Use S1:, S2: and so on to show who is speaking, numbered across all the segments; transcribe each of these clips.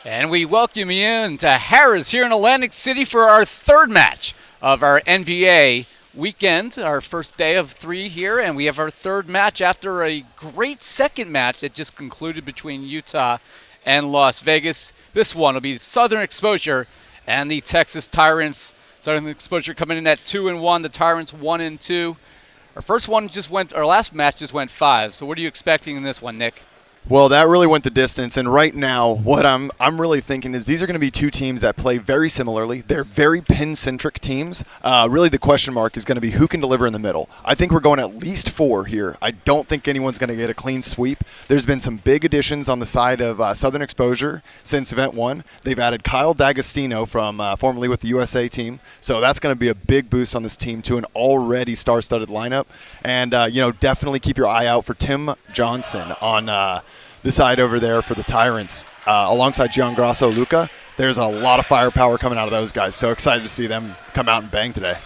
S1: And we welcome you in to Harrah's here in Atlantic City for our third match of our NBA weekend, our first day of 3 here, and we have our third match after a great second match that just concluded between Utah and Las Vegas. This one will be Southern Exposure and the Texas Tyrants. Southern Exposure coming in at 2-1, the Tyrants 1-2. Our last match just went 5. So what are you expecting in this one, Nick?
S2: Well, that really went the distance, and right now what I'm really thinking is these are going to be two teams that play very similarly. They're very pin-centric teams. Really the question mark is going to be who can deliver in the middle. I think we're going at least 4 here. I don't think anyone's going to get a clean sweep. There's been some big additions on the side of Southern Exposure since Event 1. They've added Kyle D'Agostino from formerly with the USA team, so that's going to be a big boost on this team to an already star-studded lineup. And, definitely keep your eye out for Tim Johnson on the side over there for the Tyrants, alongside Gianluca. There's a lot of firepower coming out of those guys. So excited to see them come out and bang today.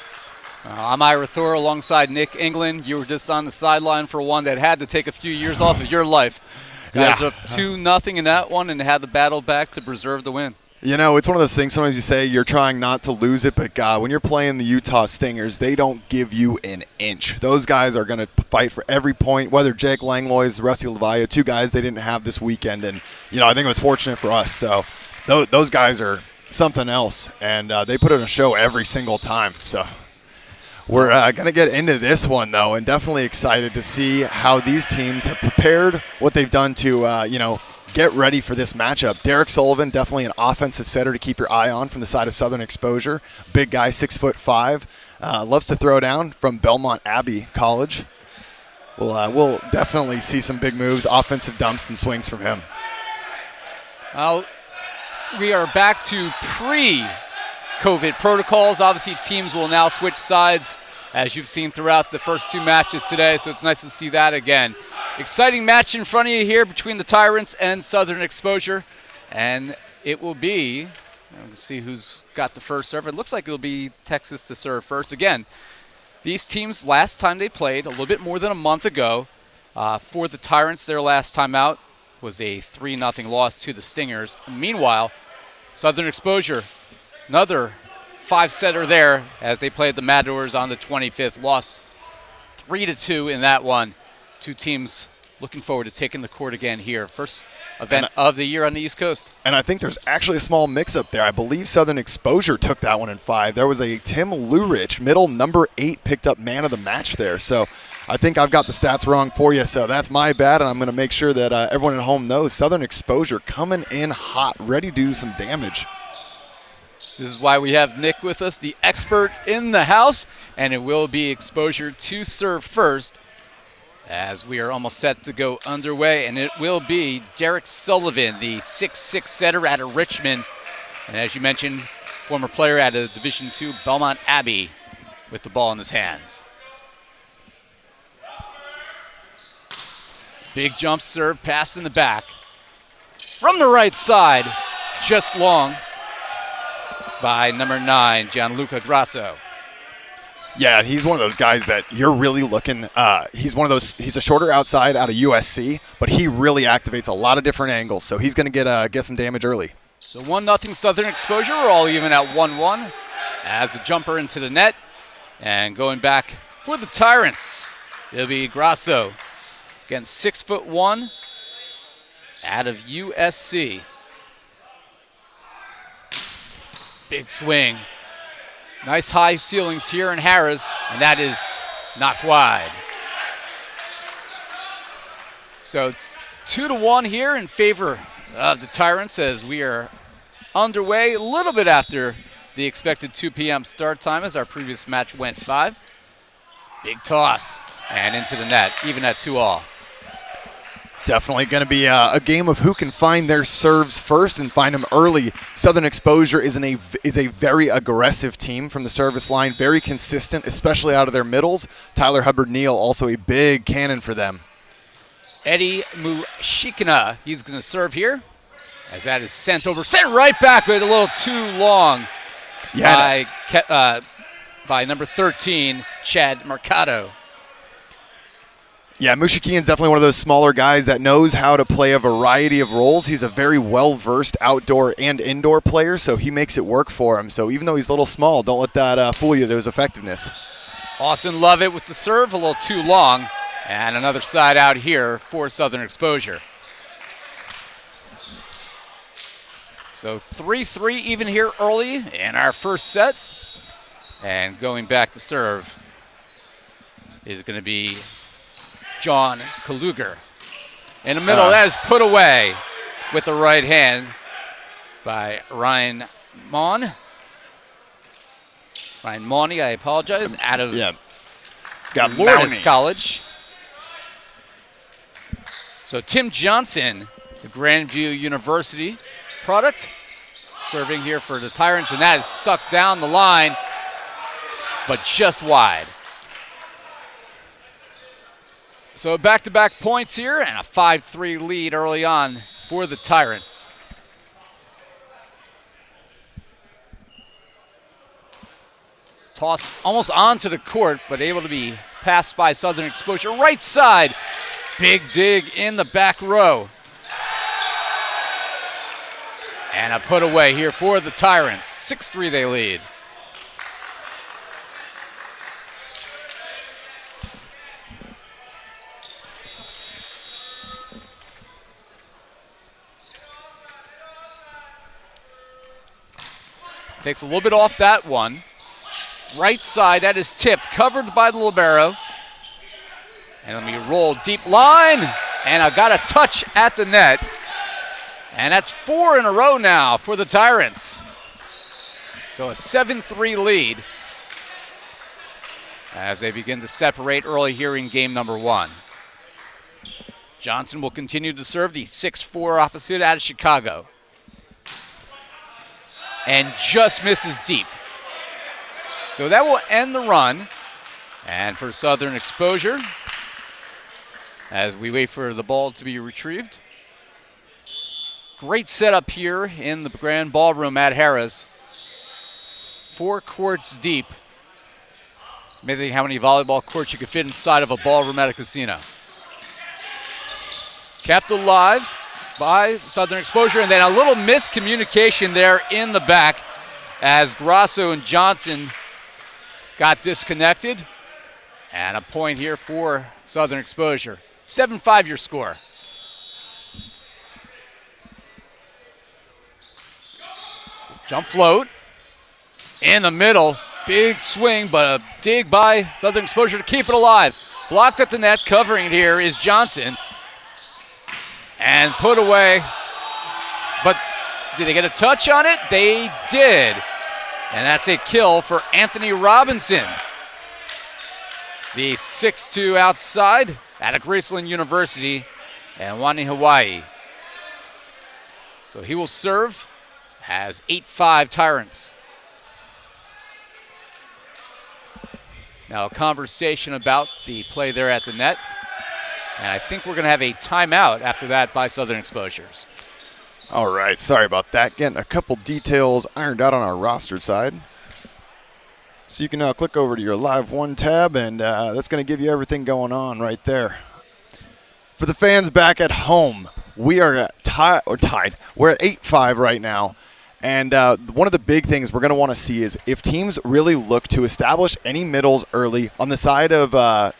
S1: I'm Ira Thor alongside Nick England. You were just on the sideline for one that had to take a few years off of your life. Guys up 2-0 in that one and had to battle back to preserve the win.
S2: You know, it's one of those things, sometimes you say you're trying not to lose it, but God, when you're playing the Utah Stingers, they don't give you an inch. Those guys are going to fight for every point, whether Jake Langlois, Rusty Lavalle, 2 guys they didn't have this weekend. And, I think it was fortunate for us. So those guys are something else, and they put in a show every single time. So we're going to get into this one, though, and definitely excited to see how these teams have prepared, what they've done to, get ready for this matchup. Derek Sullivan, definitely an offensive setter to keep your eye on from the side of Southern Exposure. Big guy, 6'5". Loves to throw down from Belmont Abbey College. We'll definitely see some big moves, offensive dumps and swings from him.
S1: We are back to pre-COVID protocols. Obviously, teams will now switch sides, as you've seen throughout the first 2 matches today, so it's nice to see that again. Exciting match in front of you here between the Tyrants and Southern Exposure, and it will be, let's see who's got the first serve. It looks like it'll be Texas to serve first. Again, these teams, last time they played, a little bit more than a month ago, for the Tyrants, their last time out was a 3-0 loss to the Stingers. Meanwhile, Southern Exposure, another 5-setter there as they played the Matadors on the 25th. Lost 3-2 in that one. 2 teams looking forward to taking the court again here. First event of the year on the East Coast.
S2: And I think there's actually a small mix-up there. I believe Southern Exposure took that one in 5. There was a Tim Lurich, middle number 8, picked up man of the match there. So I think I've got the stats wrong for you, so that's my bad, and I'm going to make sure that everyone at home knows Southern Exposure coming in hot, ready to do some damage.
S1: This is why we have Nick with us, the expert in the house, and it will be Exposure to serve first as we are almost set to go underway, and it will be Derek Sullivan, the 6'6" setter out of Richmond, and as you mentioned, former player out of Division II Belmont Abbey with the ball in his hands. Big jump serve, passed in the back. From the right side, just long by number 9, Gianluca Grasso.
S2: Yeah, he's one of those guys that you're really looking. He's a shorter outside out of USC, but he really activates a lot of different angles, so he's going to get some damage early.
S1: So 1-0 Southern Exposure. We're all even at 1-1 as a jumper into the net. And going back for the Tyrants, it'll be Grasso. Again, 6'1", out of USC. Big swing. Nice high ceilings here in Harrah's, and that is knocked wide. So 2-1 here in favor of the Tyrants as we are underway a little bit after the expected 2 p.m. start time as our previous match went 5. Big toss and into the net, even at 2-all.
S2: Definitely going to be a game of who can find their serves first and find them early. Southern Exposure is a very aggressive team from the service line, very consistent, especially out of their middles. Tyler Hubbard-Neil, also a big cannon for them.
S1: Eddie Mushikina, he's going to serve here as that is sent right back, but a little too long by number 13, Chad Mercado.
S2: Yeah, Mushikian's definitely one of those smaller guys that knows how to play a variety of roles. He's a very well-versed outdoor and indoor player, so he makes it work for him. So even though he's a little small, don't let that fool you to his effectiveness.
S1: Austen Lovett with the serve, a little too long. And another side out here for Southern Exposure. So 3-3 even here early in our first set. And going back to serve is going to be John Kaluger. In the middle, that is put away with the right hand by Ryan Maughney. Ryan Maughney, I apologize, out of Lourdes College. So Tim Johnson, the Grandview University product, serving here for the Tyrants, and that is stuck down the line, but just wide. So back-to-back points here and a 5-3 lead early on for the Tyrants. Toss almost onto the court, but able to be passed by Southern Exposure. Right side, big dig in the back row. And a put away here for the Tyrants. 6-3 they lead. Takes a little bit off that one. Right side, that is tipped, covered by the libero. And let me roll deep line. And I got a touch at the net. And that's 4 in a row now for the Tyrants. So a 7-3 lead as they begin to separate early here in game number 1. Johnson will continue to serve, the 6'4" opposite out of Chicago. And just misses deep. So that will end the run. And for Southern Exposure, as we wait for the ball to be retrieved. Great setup here in the Grand Ballroom at Harris. 4 courts deep. Amazing how many volleyball courts you could fit inside of a ballroom at a casino. Kept alive by Southern Exposure, and then a little miscommunication there in the back as Grasso and Johnson got disconnected. And a point here for Southern Exposure. 7-5 your score. Jump float in the middle. Big swing, but a dig by Southern Exposure to keep it alive. Blocked at the net, covering it here is Johnson. And put away. But did they get a touch on it? They did. And that's a kill for Anthony Robinson. The 6'2" outside out of Graceland University and Wani, Hawaii. So he will serve as 8-5 Tyrants. Now a conversation about the play there at the net. And I think we're going to have a timeout after that by Southern Exposures.
S2: All right, sorry about that. Getting a couple details ironed out on our roster side. So you can now click over to your Live 1 tab, and that's going to give you everything going on right there. For the fans back at home, we are tied. We're at 8-5 right now. And one of the big things we're going to want to see is if teams really look to establish any middles early. On the side of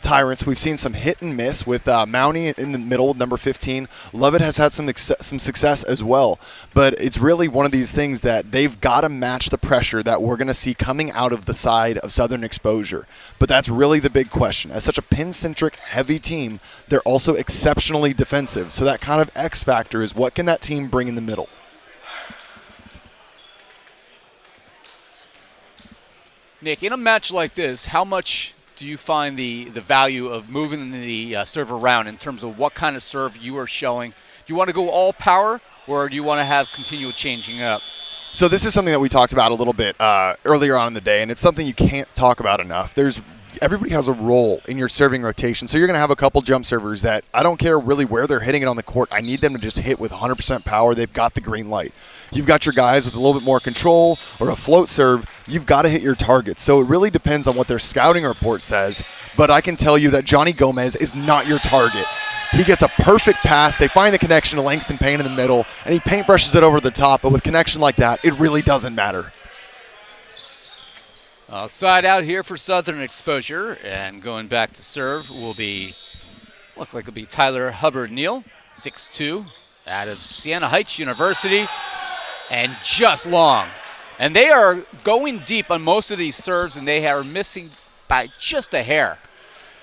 S2: Tyrants, we've seen some hit and miss with Mounty in the middle, number 15. Lovett has had some success as well. But it's really one of these things that they've got to match the pressure that we're going to see coming out of the side of Southern Exposure. But that's really the big question. As such a pin-centric, heavy team, they're also exceptionally defensive. So that kind of X factor is what can that team bring in the middle?
S1: Nick, in a match like this, how much do you find the value of moving the serve around in terms of what kind of serve you are showing? Do you want to go all power, or do you want to have continual changing up?
S2: So this is something that we talked about a little bit earlier on in the day, and it's something you can't talk about enough. Everybody has a role in your serving rotation, so you're going to have a couple jump servers that I don't care really where they're hitting it on the court. I need them to just hit with 100% power. They've got the green light. You've got your guys with a little bit more control or a float serve you've got to hit your target. So it really depends on what their scouting report says, but I can tell you that Johnny Gomez is not your target. He gets a perfect pass. They find the connection to Langston Payne in the middle, and he paintbrushes it over the top. But with connection like that, it really doesn't matter.
S1: Side out here for Southern Exposure, and going back to serve will be, look like it'll be Tyler Hubbard-Neil, 6'2", out of Siena Heights University, and just long. And they are going deep on most of these serves, and they are missing by just a hair.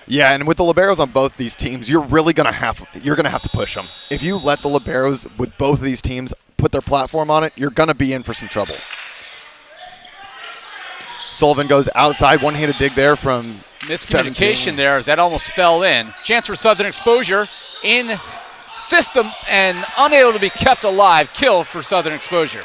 S2: Yeah, and with the liberos on both these teams, you're really gonna have to push them. If you let the liberos with both of these teams put their platform on it, you're gonna be in for some trouble. Sullivan goes outside, one-handed dig there from
S1: miscommunication
S2: 17.
S1: there as that almost fell in. Chance for Southern Exposure in system and unable to be kept alive. Kill for Southern Exposure.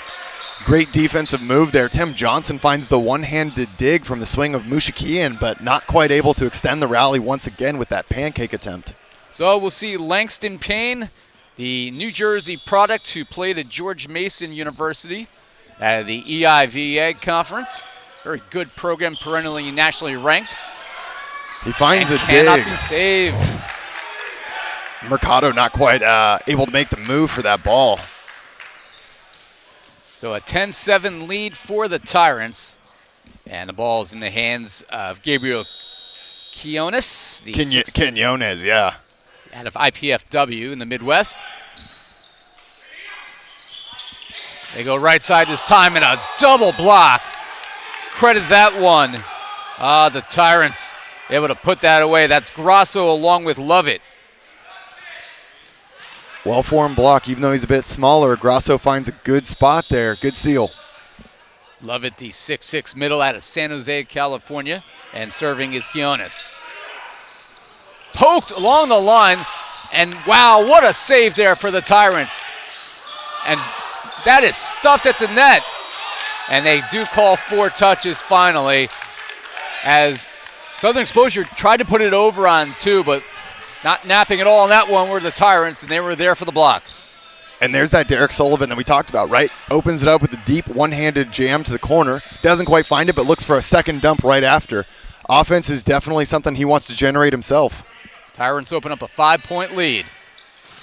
S2: Great defensive move there. Tim Johnson finds the one-handed dig from the swing of Mushikian, but not quite able to extend the rally once again with that pancake attempt.
S1: So we'll see Langston Payne, the New Jersey product who played at George Mason University at the EIVA conference. Very good program, perennially nationally ranked.
S2: He finds
S1: and
S2: a
S1: cannot
S2: dig.
S1: Be saved.
S2: Mercado not quite able to make the move for that ball.
S1: So a 10-7 lead for the Tyrants. And the ball is in the hands of Gabriel Quinones.
S2: Quinones, yeah.
S1: Out of IPFW in the Midwest. They go right side this time and a double block. Credit that one. The Tyrants able to put that away. That's Grasso along with Lovett.
S2: Well-formed block, even though he's a bit smaller. Grasso finds a good spot there. Good seal.
S1: Lovett, the 6'6" middle out of San Jose, California, and serving is Quinones. Poked along the line, and wow, what a save there for the Tyrants. And that is stuffed at the net. And they do call 4 touches finally, as Southern Exposure tried to put it over on 2, but not napping at all on that one were the Tyrants, and they were there for the block.
S2: And there's that Derek Sullivan that we talked about, right? Opens it up with a deep one-handed jam to the corner. Doesn't quite find it, but looks for a second dump right after. Offense is definitely something he wants to generate himself.
S1: Tyrants open up a 5-point lead.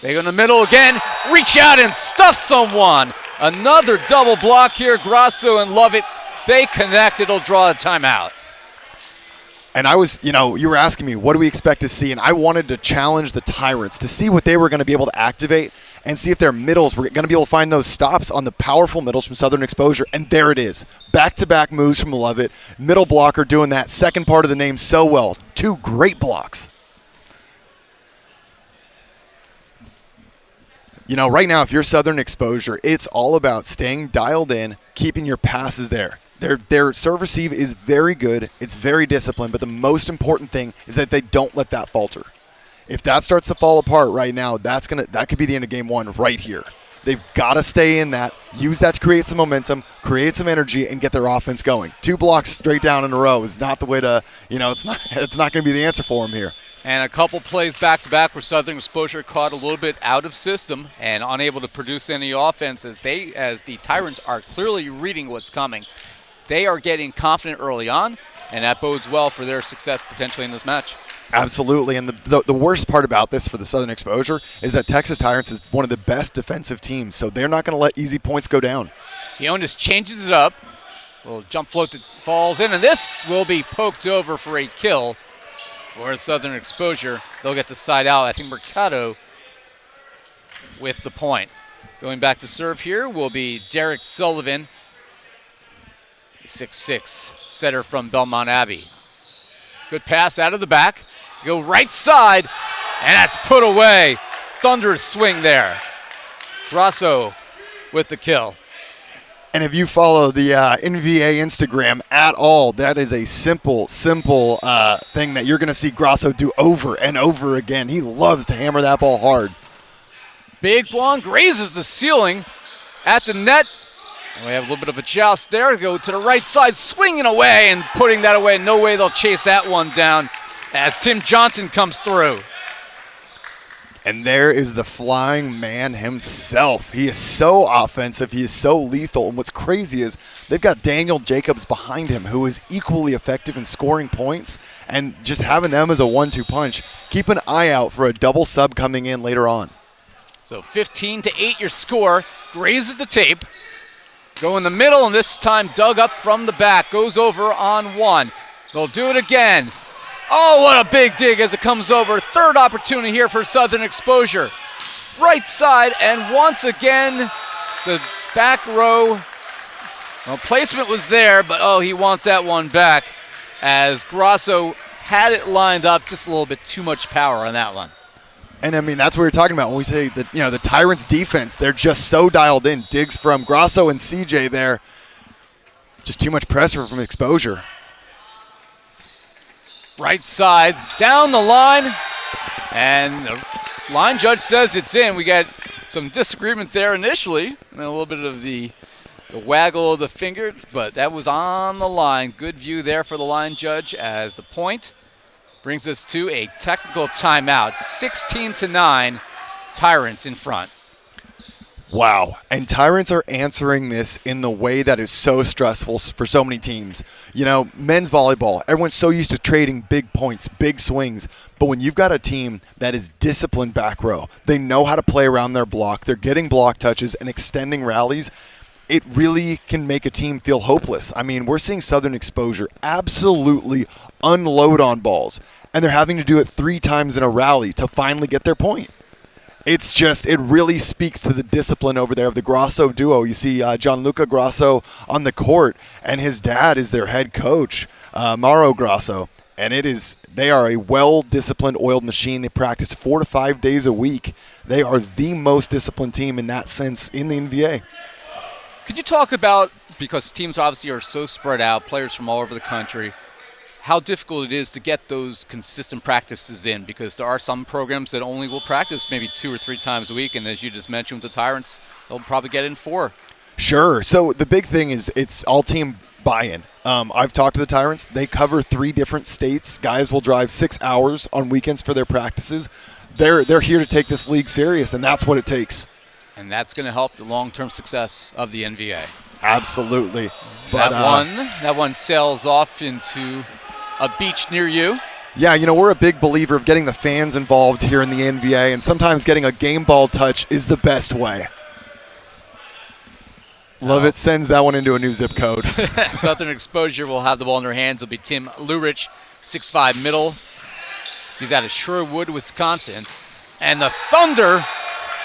S1: They go in the middle again, reach out and stuff someone. Another double block here, Grasso and Lovett. They connect, it'll draw a timeout.
S2: And you were asking me, what do we expect to see? And I wanted to challenge the Tyrants to see what they were going to be able to activate and see if their middles were going to be able to find those stops on the powerful middles from Southern Exposure. And there it is. Back-to-back moves from Lovett. Middle blocker doing that second part of the name so well. 2 great blocks. Right now, if you're Southern Exposure, it's all about staying dialed in, keeping your passes there. Their serve receive is very good. It's very disciplined, but the most important thing is that they don't let that falter. If that starts to fall apart right now, that could be the end of game 1 right here. They've got to stay in that, use that to create some momentum, create some energy, and get their offense going. 2 blocks straight down in a row is not the way to, it's not going to be the answer for them here.
S1: And a couple plays back-to-back where Southern Exposure caught a little bit out of system and unable to produce any offense as the Tyrants are clearly reading what's coming. They are getting confident early on, and that bodes well for their success potentially in this match.
S2: Absolutely, and the worst part about this for the Southern Exposure is that Texas Tyrants is one of the best defensive teams, so they're not going to let easy points go down.
S1: Quinones changes it up. Little jump float that falls in, and this will be poked over for a kill for Southern Exposure. They'll get the side out. I think Mercado with the point. Going back to serve here will be Derek Sullivan, 6'6", setter from Belmont Abbey. Good pass out of the back. Go right side, and that's put away. Thunderous swing there. Grasso with the kill.
S2: And if you follow the NVA Instagram at all, that is a simple thing that you're going to see Grasso do over and over again. He loves to hammer that ball hard.
S1: Big one grazes the ceiling at the net. And we have a little bit of a joust there. Go to the right side, swinging away and putting that away. No way they'll chase that one down as Tim Johnson comes through.
S2: And there is the flying man himself. He is so offensive. He is so lethal. And what's crazy is they've got Daniel Jacobs behind him, who is equally effective in scoring points, and just having them as a 1-2 punch. Keep an eye out for a double sub coming in later on.
S1: So 15-8 your score. Grazes the tape. Go in the middle, and this time dug up from the back. Goes over on one. They'll do it again. Oh, what a big dig as it comes over. Third opportunity here for Southern Exposure. Right side, and once again, the back row. Well, placement was there, but he wants that one back as Grasso had it lined up. Just a little bit too much power on that one.
S2: And, I mean, that's what we're talking about when we say that, the Tyrants defense, they're just so dialed in. Digs from Grasso and CJ there. Just too much pressure from Exposure. Right
S1: side, down the line, and the line judge says it's in. We got some disagreement there initially, and a little bit of the waggle of the finger, but that was on the line. Good view there for the line judge as the point brings us to a technical timeout. 16-9, Tyrants in front.
S2: Wow. And Tyrants are answering this in the way that is so stressful for so many teams. Men's volleyball, everyone's so used to trading big points, big swings. But when you've got a team that is disciplined back row, they know how to play around their block, they're getting block touches and extending rallies, it really can make a team feel hopeless. I mean, we're seeing Southern Exposure absolutely unload on balls, and they're having to do it 3 times in a rally to finally get their point. It really speaks to the discipline over there of the Grasso duo. You see Gianluca Grasso on the court, and his dad is their head coach, Mauro Grasso. And they are a well-disciplined, oiled machine. They practice 4 to 5 days a week. They are the most disciplined team in that sense in the NVA.
S1: Could you talk about, because teams obviously are so spread out, players from all over the country, how difficult it is to get those consistent practices in, because there are some programs that only will practice maybe 2 or 3 times a week, and as you just mentioned with the Tyrants, they'll probably get in 4.
S2: Sure. So the big thing is it's all team buy-in. I've talked to the Tyrants. They cover 3 different states. Guys will drive 6 hours on weekends for their practices. They're here to take this league serious, and that's what it takes.
S1: And that's going to help the long-term success of the NVA.
S2: Absolutely.
S1: But that one sails off into a beach near you.
S2: Yeah, we're a big believer of getting the fans involved here in the NVA, and sometimes getting a game ball touch is the best way. Lovett sends that one into a new zip code.
S1: Southern Exposure will have the ball in their hands. It'll be Tim Lurich, 6'5" middle. He's out of Sherwood, Wisconsin. And the Thunder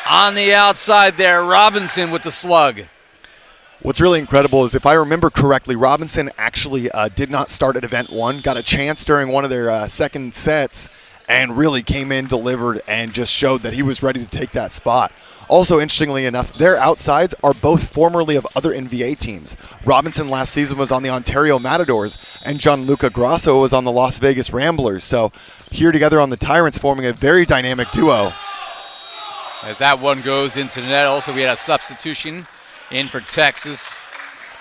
S1: on the outside there, Robinson with the slug.
S2: What's really incredible is, if I remember correctly, Robinson actually did not start at Event 1, got a chance during one of their second sets, and really came in, delivered, and just showed that he was ready to take that spot. Also, interestingly enough, their outsides are both formerly of other NVA teams. Robinson last season was on the Ontario Matadors, and Gianluca Grasso was on the Las Vegas Ramblers. So here together on the Tyrants, forming a very dynamic duo.
S1: As that one goes into the net, also we had a substitution. In for Texas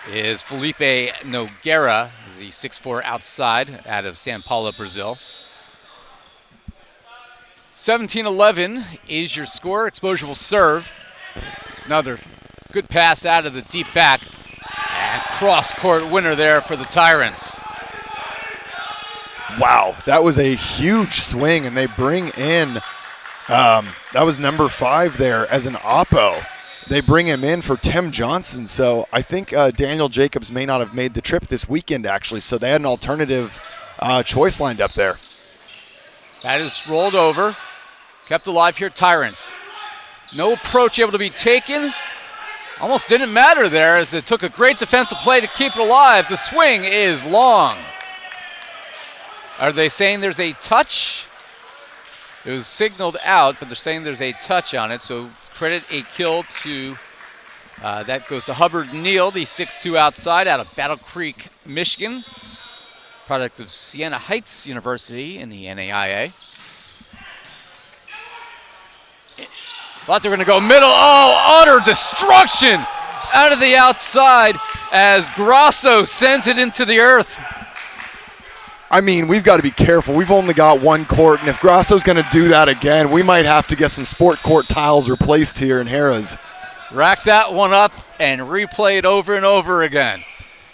S1: is Felipe Nogueira, the 6'4" outside out of São Paulo, Brazil. 17-11 is your score. Exposure will serve. Another good pass out of the deep back. And cross-court winner there for the Tyrants.
S2: Wow, that was a huge swing, and they bring in, that was number 5 there as an oppo. They bring him in for Tim Johnson, so I think Daniel Jacobs may not have made the trip this weekend, actually, so they had an alternative choice lined up there.
S1: That is rolled over, kept alive here, Tyrants. No approach able to be taken. Almost didn't matter there as it took a great defensive play to keep it alive. The swing is long. Are they saying there's a touch? It was signaled out, but they're saying there's a touch on it, so credit a kill to, that goes to Hubbard-Neil, the 6'2" outside out of Battle Creek, Michigan. Product of Siena Heights University in the NAIA. Thought they were going to go middle. Oh, utter destruction out of the outside as Grasso sends it into the earth.
S2: I mean, we've got to be careful. We've only got one court, and if Grasso's going to do that again, we might have to get some sport court tiles replaced here in Harrah's.
S1: Rack that one up and replay it over and over again.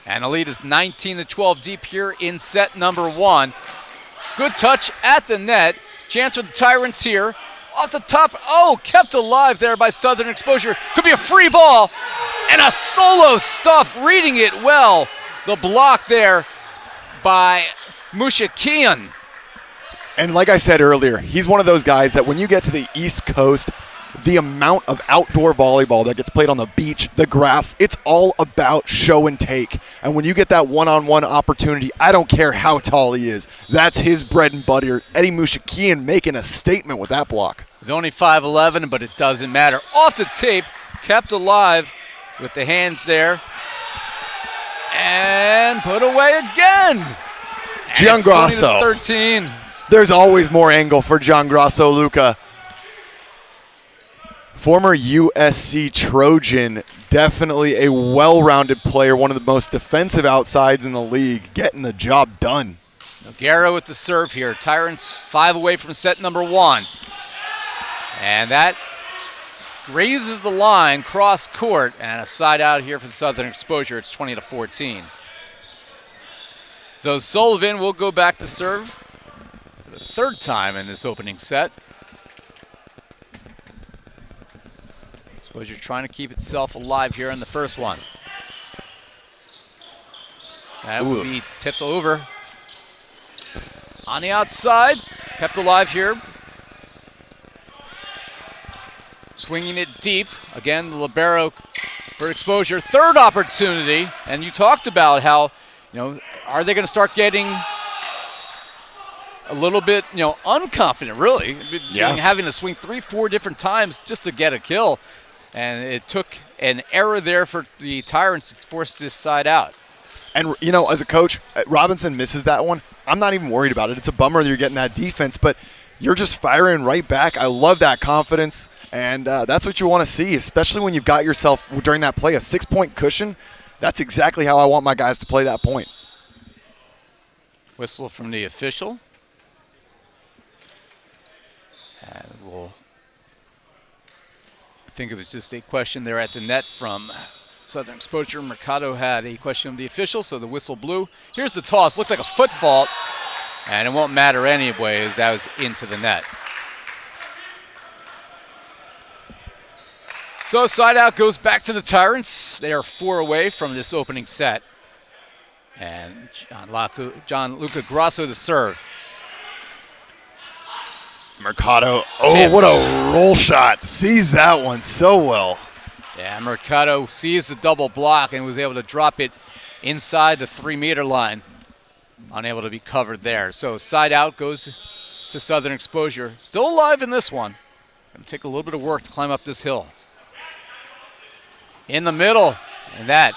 S1: And the lead is 19-12 deep here in set number 1. Good touch at the net. Chance for the Tyrants here. Off the top, kept alive there by Southern Exposure. Could be a free ball. And a solo stuff, reading it well. The block there by Mushakian.
S2: And like I said earlier, he's one of those guys that when you get to the East Coast, the amount of outdoor volleyball that gets played on the beach, the grass, it's all about show and take. And when you get that one-on-one opportunity, I don't care how tall he is. That's his bread and butter. Eddie Mushakian making a statement with that block.
S1: He's only 5'11", but it doesn't matter. Off the tape, kept alive with the hands there. And put away again.
S2: Gian Grasso.
S1: 13.
S2: There's always more angle for Gian Grasso, Luca. Former USC Trojan, definitely a well-rounded player, one of the most defensive outsides in the league, getting the job done.
S1: Noguera with the serve here. Tyrants 5 away from set number 1. And that raises the line, cross court, and a side out here for Southern Exposure. It's 20-14. So Sullivan will go back to serve for the 3rd time in this opening set. Exposure trying to keep itself alive here in the first one. That would be tipped over. On the outside, kept alive here. Swinging it deep. Again, the libero for Exposure. 3rd opportunity, and you talked about how, are they going to start getting a little bit, unconfident, really?
S2: Yeah.
S1: Having to swing 3-4 different times just to get a kill. And it took an error there for the Tyrants to force this side out.
S2: And, as a coach, Robinson misses that one. I'm not even worried about it. It's a bummer that you're getting that defense, but you're just firing right back. I love that confidence, and that's what you want to see, especially when you've got yourself, during that play, a 6-point cushion. That's exactly how I want my guys to play that point.
S1: Whistle from the official. And I think it was just a question there at the net from Southern Exposure. Mercado had a question of the official, so the whistle blew. Here's the toss. Looked like a foot fault, and it won't matter anyway, as that was into the net. So side out goes back to the Tyrants. They are 4 away from this opening set. And Gianluca Grasso to serve.
S2: Mercado, what a roll shot. Sees that one so well.
S1: Yeah, Mercado sees the double block and was able to drop it inside the 3-meter line. Unable to be covered there. So side out goes to Southern Exposure. Still alive in this one. Going to take a little bit of work to climb up this hill. In the middle, and that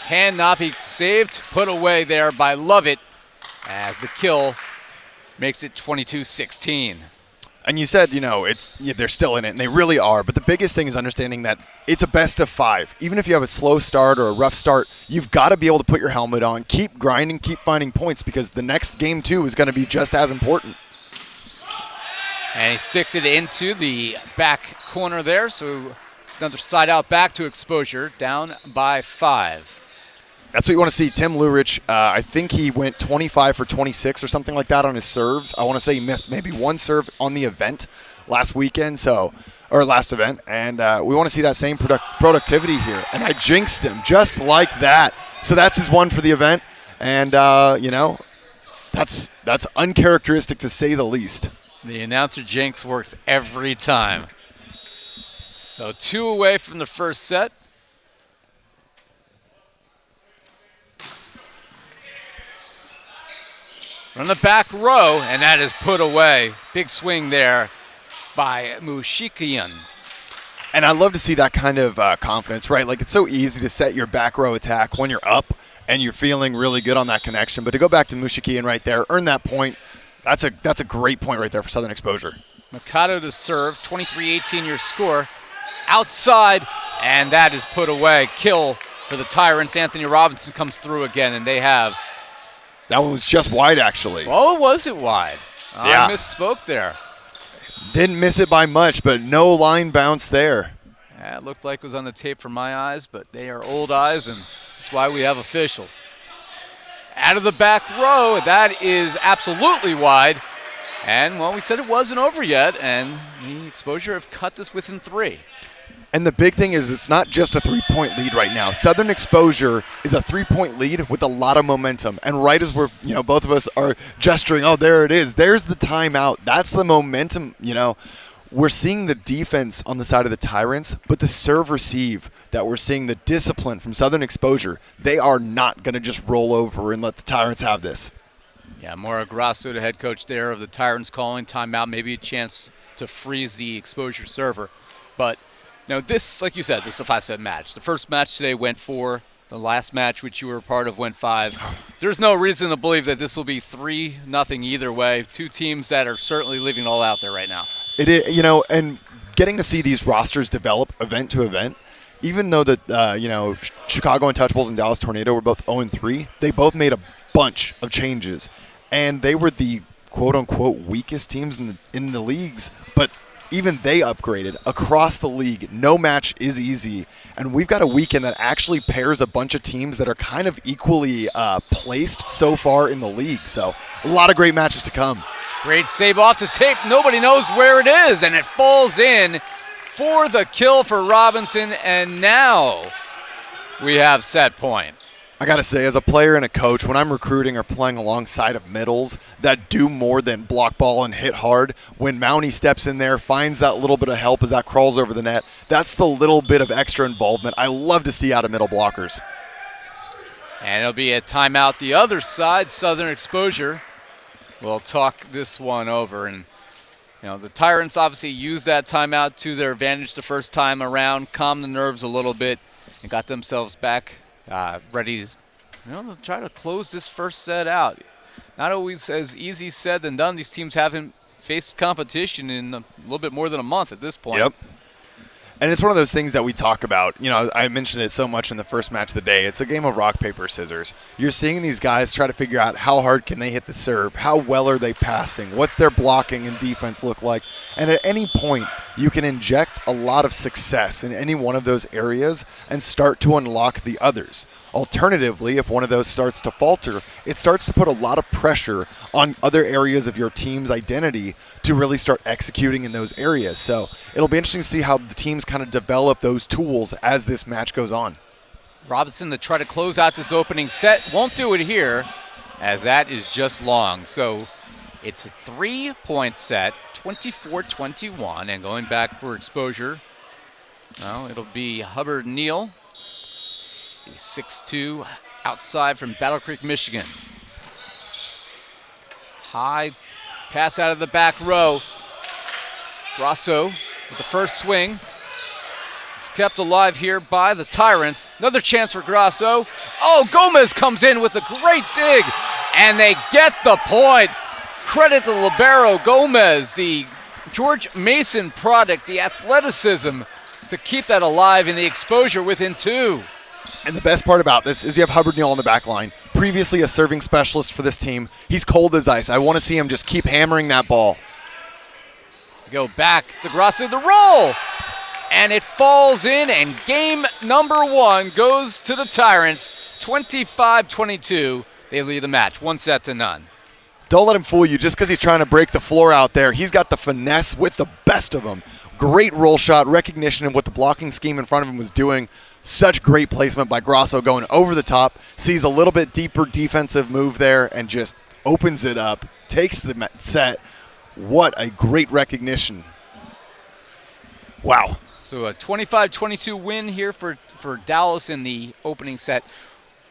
S1: cannot be saved. Put away there by Lovett as the kill makes it 22-16.
S2: And you said, they're still in it, and they really are. But the biggest thing is understanding that it's a best of 5. Even if you have a slow start or a rough start, you've got to be able to put your helmet on, keep grinding, keep finding points, because the next game, too, is going to be just as important.
S1: And he sticks it into the back corner there, so it's another side out back to Exposure, down by 5.
S2: That's what you want to see. Tim Lurich, I think he went 25 for 26 or something like that on his serves. I want to say he missed maybe one serve on the event last weekend, or last event. And we want to see that same productivity here. And I jinxed him just like that. So that's his one for the event. And, that's uncharacteristic to say the least.
S1: The announcer jinx works every time. So 2 away from the first set. From the back row, and that is put away. Big swing there by Mushikian.
S2: And I love to see that kind of confidence, right? Like, it's so easy to set your back row attack when you're up and you're feeling really good on that connection. But to go back to Mushikian right there, earn that point, that's a great point right there for Southern Exposure.
S1: Mercado to serve, 23-18 your score. Outside, and that is put away. Kill for the Tyrants. Anthony Robinson comes through again, and they have
S2: That one was just wide, actually.
S1: Oh, was it wide?
S2: Yeah.
S1: I misspoke there.
S2: Didn't miss it by much, but no line bounce there.
S1: Yeah, it looked like it was on the tape for my eyes, but they are old eyes, and that's why we have officials. Out of the back row, that is absolutely wide. And, well, we said it wasn't over yet, and the Exposure have cut this within 3.
S2: And the big thing is it's not just a 3-point lead right now. Southern Exposure is a 3-point lead with a lot of momentum. And right as we're, both of us are gesturing, oh, there it is. There's the timeout. That's the momentum, We're seeing the defense on the side of the Tyrants, but the serve-receive that we're seeing, the discipline from Southern Exposure, they are not going to just roll over and let the Tyrants have this.
S1: Yeah, Gianluca Grasso, the head coach there of the Tyrants, calling timeout, maybe a chance to freeze the Exposure server. But, this, like you said, this is a 5-set match. The first match today went 4. The last match, which you were a part of, went 5. There's no reason to believe that this will be 3-0 either way. Two teams that are certainly leaving it all out there right now.
S2: It is, and getting to see these rosters develop event to event, even though that, Chicago Untouchables and Dallas Tornado were both 0-3, they both made a bunch of changes. And they were the quote-unquote weakest teams in the leagues, but even they upgraded across the league. No match is easy. And we've got a weekend that actually pairs a bunch of teams that are kind of equally placed so far in the league. So a lot of great matches to come.
S1: Great save off the tape. Nobody knows where it is, and it falls in for the kill for Robinson. And now we have set point.
S2: I got to say, as a player and a coach, when I'm recruiting or playing alongside of middles that do more than block ball and hit hard, when Mountie steps in there, finds that little bit of help as that crawls over the net, that's the little bit of extra involvement I love to see out of middle blockers.
S1: And it'll be a timeout the other side. Southern Exposure will talk this one over. And, the Tyrants obviously used that timeout to their advantage the first time around, calmed the nerves a little bit, and got themselves back ready to try to close this first set out. Not always as easy said than done. These teams haven't faced competition in a little bit more than a month at this point.
S2: Yep. And it's one of those things that we talk about. I mentioned it so much in the first match of the day. It's a game of rock, paper, scissors. You're seeing these guys try to figure out how hard can they hit the serve, how well are they passing, what's their blocking and defense look like. And at any point, you can inject a lot of success in any one of those areas and start to unlock the others. Alternatively, if one of those starts to falter, it starts to put a lot of pressure on other areas of your team's identity to really start executing in those areas. So it'll be interesting to see how the teams kind of develop those tools as this match goes on.
S1: Robinson to try to close out this opening set. Won't do it here, as that is just long. So it's a 3-point set, 24-21, and going back for Exposure, it'll be Hubbard-Neil. The 6'2", outside from Battle Creek, Michigan. High pass out of the back row. Grasso with the first swing. It's kept alive here by the Tyrants. Another chance for Grasso. Oh, Gomez comes in with a great dig, and they get the point. Credit to libero Gomez, the George Mason product, the athleticism to keep that alive in the Exposure within 2.
S2: And the best part about this is you have Hubbard-Neil on the back line, previously a serving specialist for this team. He's cold as ice. I want to see him just keep hammering that ball.
S1: Go back to Grasso, the roll, and it falls in, and game number 1 goes to the Tyrants, 25-22. They lead the match, 1-0.
S2: Don't let him fool you just because he's trying to break the floor out there. He's got the finesse with the best of them. Great roll shot, recognition of what the blocking scheme in front of him was doing. Such great placement by Grasso going over the top, sees a little bit deeper defensive move there and just opens it up, takes the set. What a great recognition. Wow.
S1: So a 25-22 win here for Dallas in the opening set.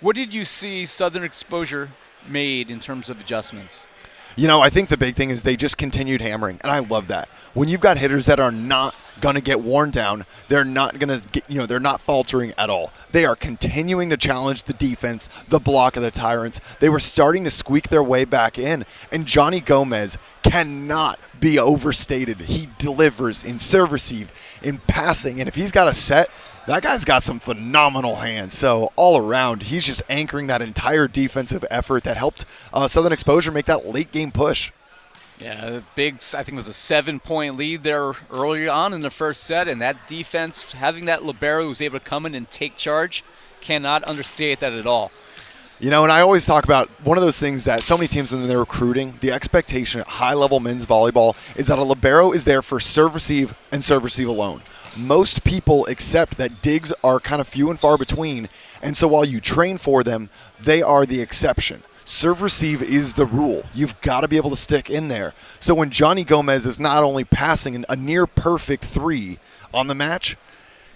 S1: What did you see Southern Exposure made in terms of adjustments?
S2: I think the big thing is they just continued hammering, and I love that. When you've got hitters that are not going to get worn down, they're not going to get, they're not faltering at all. They are continuing to challenge the defense, the block of the Tyrants. They were starting to squeak their way back in, and Johnny Gomez cannot be overstated. He delivers in serve receive, in passing, and if he's got a set, That guy's got some phenomenal hands. So all around, he's just anchoring that entire defensive effort that helped Southern Exposure make that late game push.
S1: Yeah, the big, I think it was a 7-point lead there early on in the first set, and that defense, having that libero who was able to come in and take charge, cannot understate that at all.
S2: You know, and I always talk about one of those things that so many teams in their recruiting, the expectation at high-level men's volleyball is that a libero is there for serve-receive and serve-receive alone. Most people accept that digs are kind of few and far between, and so while you train for them, they are the exception. Serve-receive is the rule. You've got to be able to stick in there. So when Johnny Gomez is not only passing a near-perfect 3 on the match,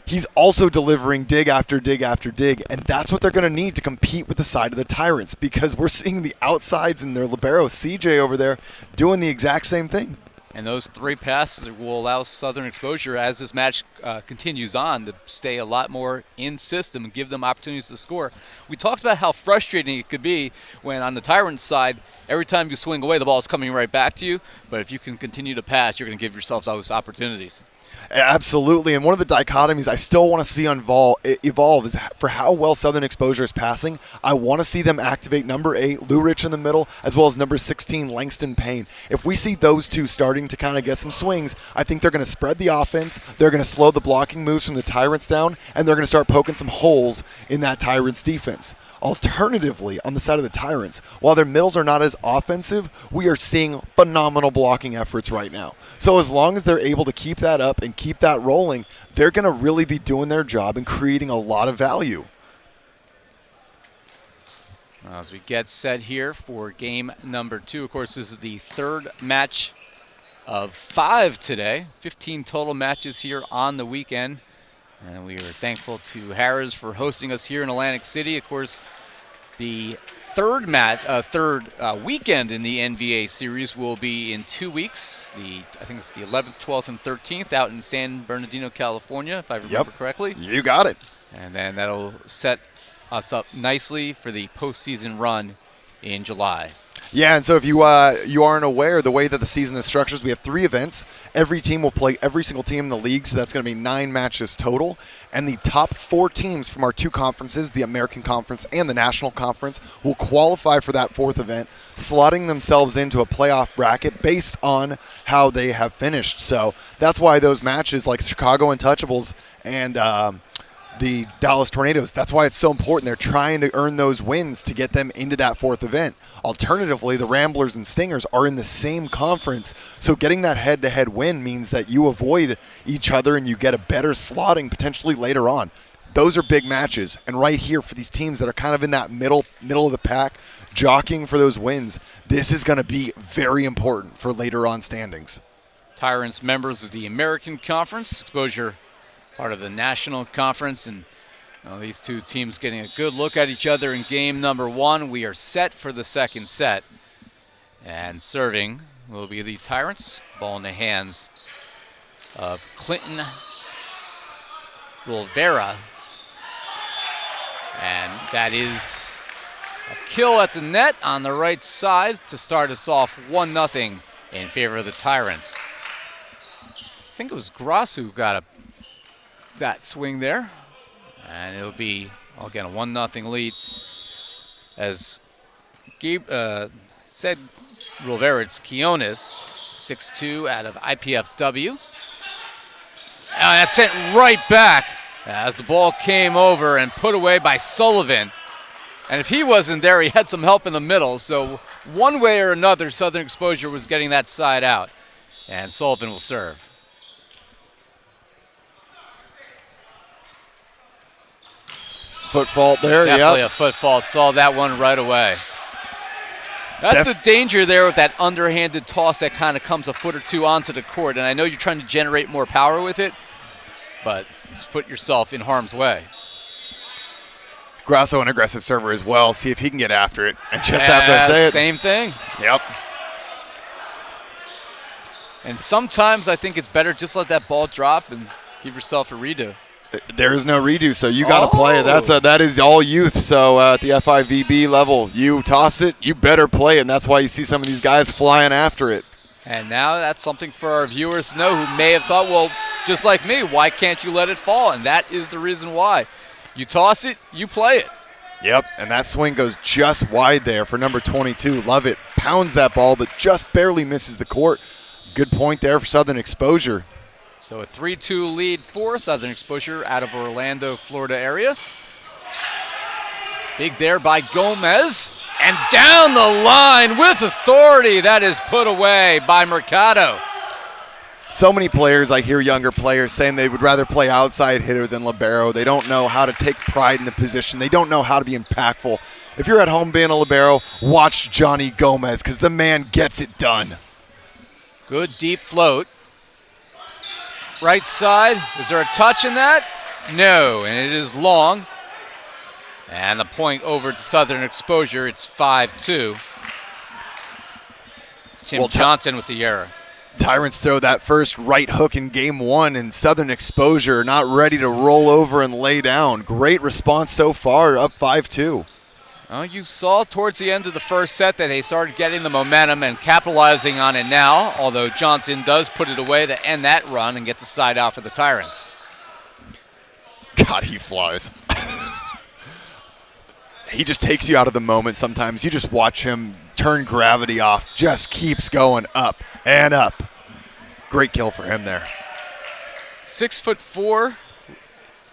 S2: he's also delivering dig after dig after dig, and that's what they're going to need to compete with the side of the Tyrants, because we're seeing the outsides in their libero, CJ over there, doing the exact same thing.
S1: And those 3 passes will allow Southern Exposure, as this match continues on, to stay a lot more in system and give them opportunities to score. We talked about how frustrating it could be when on the Tyrants side, every time you swing away, the ball is coming right back to you. But if you can continue to pass, you're going to give yourselves those opportunities.
S2: Absolutely, and one of the dichotomies I still want to see evolve is for how well Southern Exposure is passing. I want to see them activate number 8, Lou Rich in the middle, as well as number 16, Langston Payne. If we see those two starting to kind of get some swings, I think they're going to spread the offense, they're going to slow the blocking moves from the Tyrants down, and they're going to start poking some holes in that Tyrants defense. Alternatively, on the side of the Tyrants, while their middles are not as offensive, we are seeing phenomenal blocking efforts right now. So as long as they're able to keep that up and keep that rolling, they're going to really be doing their job and creating a lot of value.
S1: As we get set here for game number 2, of course, this is the 3rd match of 5 today. 15 total matches here on the weekend. And we are thankful to Harrah's for hosting us here in Atlantic City. Of course, the third weekend in the NVA series will be in 2 weeks. I think it's the 11th, 12th, and 13th out in San Bernardino, California, if I remember correctly.
S2: You got it.
S1: And then that'll set us up nicely for the postseason run in July.
S2: Yeah, and so if you aren't aware, the way that the season is structured, we have 3 events. Every team will play every single team in the league, so that's going to be 9 matches total. And the top 4 teams from our 2 conferences, the American Conference and the National Conference, will qualify for that 4th event, slotting themselves into a playoff bracket based on how they have finished. So that's why those matches like Chicago Untouchables and the Dallas Tornadoes, that's why it's so important. They're trying to earn those wins to get them into that 4th event. Alternatively, the Ramblers and Stingers are in the same conference, so getting that head-to-head win means that you avoid each other and you get a better slotting potentially later on. Those are big matches, and right here for these teams that are kind of in that middle of the pack, jockeying for those wins, this is going to be very important for later on standings.
S1: Tyrants members of the American Conference, Exposure part of the National Conference, and these 2 teams getting a good look at each other in game number 1. We are set for the 2nd set, and serving will be the Tyrants. Ball in the hands of Clinton Rivera, and that is a kill at the net on the right side to start us off 1-0 in favor of the Tyrants. I think it was Grasso who got that swing there, and it'll be again a 1-0 lead. As Gabe said, Rivera, it's Quiones, 6'2", out of IPFW, and that's sent right back as the ball came over and put away by Sullivan. And if he wasn't there, he had some help in the middle. So one way or another, Southern Exposure was getting that side out, and Sullivan will serve.
S2: Foot fault there,
S1: Definitely a foot fault. Saw that one right away. That's the danger there with that underhanded toss that kind of comes a foot or 2 onto the court. And I know you're trying to generate more power with it, but just put yourself in harm's way.
S2: Grasso, an aggressive server as well. See if he can get after it. And just after I say it.
S1: Same thing.
S2: Yep.
S1: And sometimes I think it's better just let that ball drop and give yourself a redo.
S2: There is no redo, so you got to play it. That is all youth. So at the FIVB level, you toss it, you better play it. And that's why you see some of these guys flying after it.
S1: And now that's something for our viewers to know who may have thought, well, just like me, why can't you let it fall? And that is the reason why. You toss it, you play it.
S2: Yep, and that swing goes just wide there for number 22. Lovett pounds that ball, but just barely misses the court. Good point there for Southern Exposure.
S1: So a 3-2 lead for Southern Exposure out of Orlando, Florida area. Big there by Gomez. And down the line with authority. That is put away by Mercado.
S2: So many players, I hear younger players saying they would rather play outside hitter than libero. They don't know how to take pride in the position. They don't know how to be impactful. If you're at home being a libero, watch Johnny Gomez because the man gets it done.
S1: Good deep float. Right side. Is there a touch in that? No, and it is long. And the point over to Southern Exposure. It's 5-2. Tim Johnson with the error.
S2: Tyrants throw that first right hook in game one, and Southern Exposure not ready to roll over and lay down. Great response so far, up 5-2.
S1: Well, you saw towards the end of the first set that they started getting the momentum and capitalizing on it now, although Johnson does put it away to end that run and get the side out for the Tyrants.
S2: God, he flies. He just takes you out of the moment sometimes. You just watch him turn gravity off, just keeps going up and up. Great kill for him there.
S1: 6'4",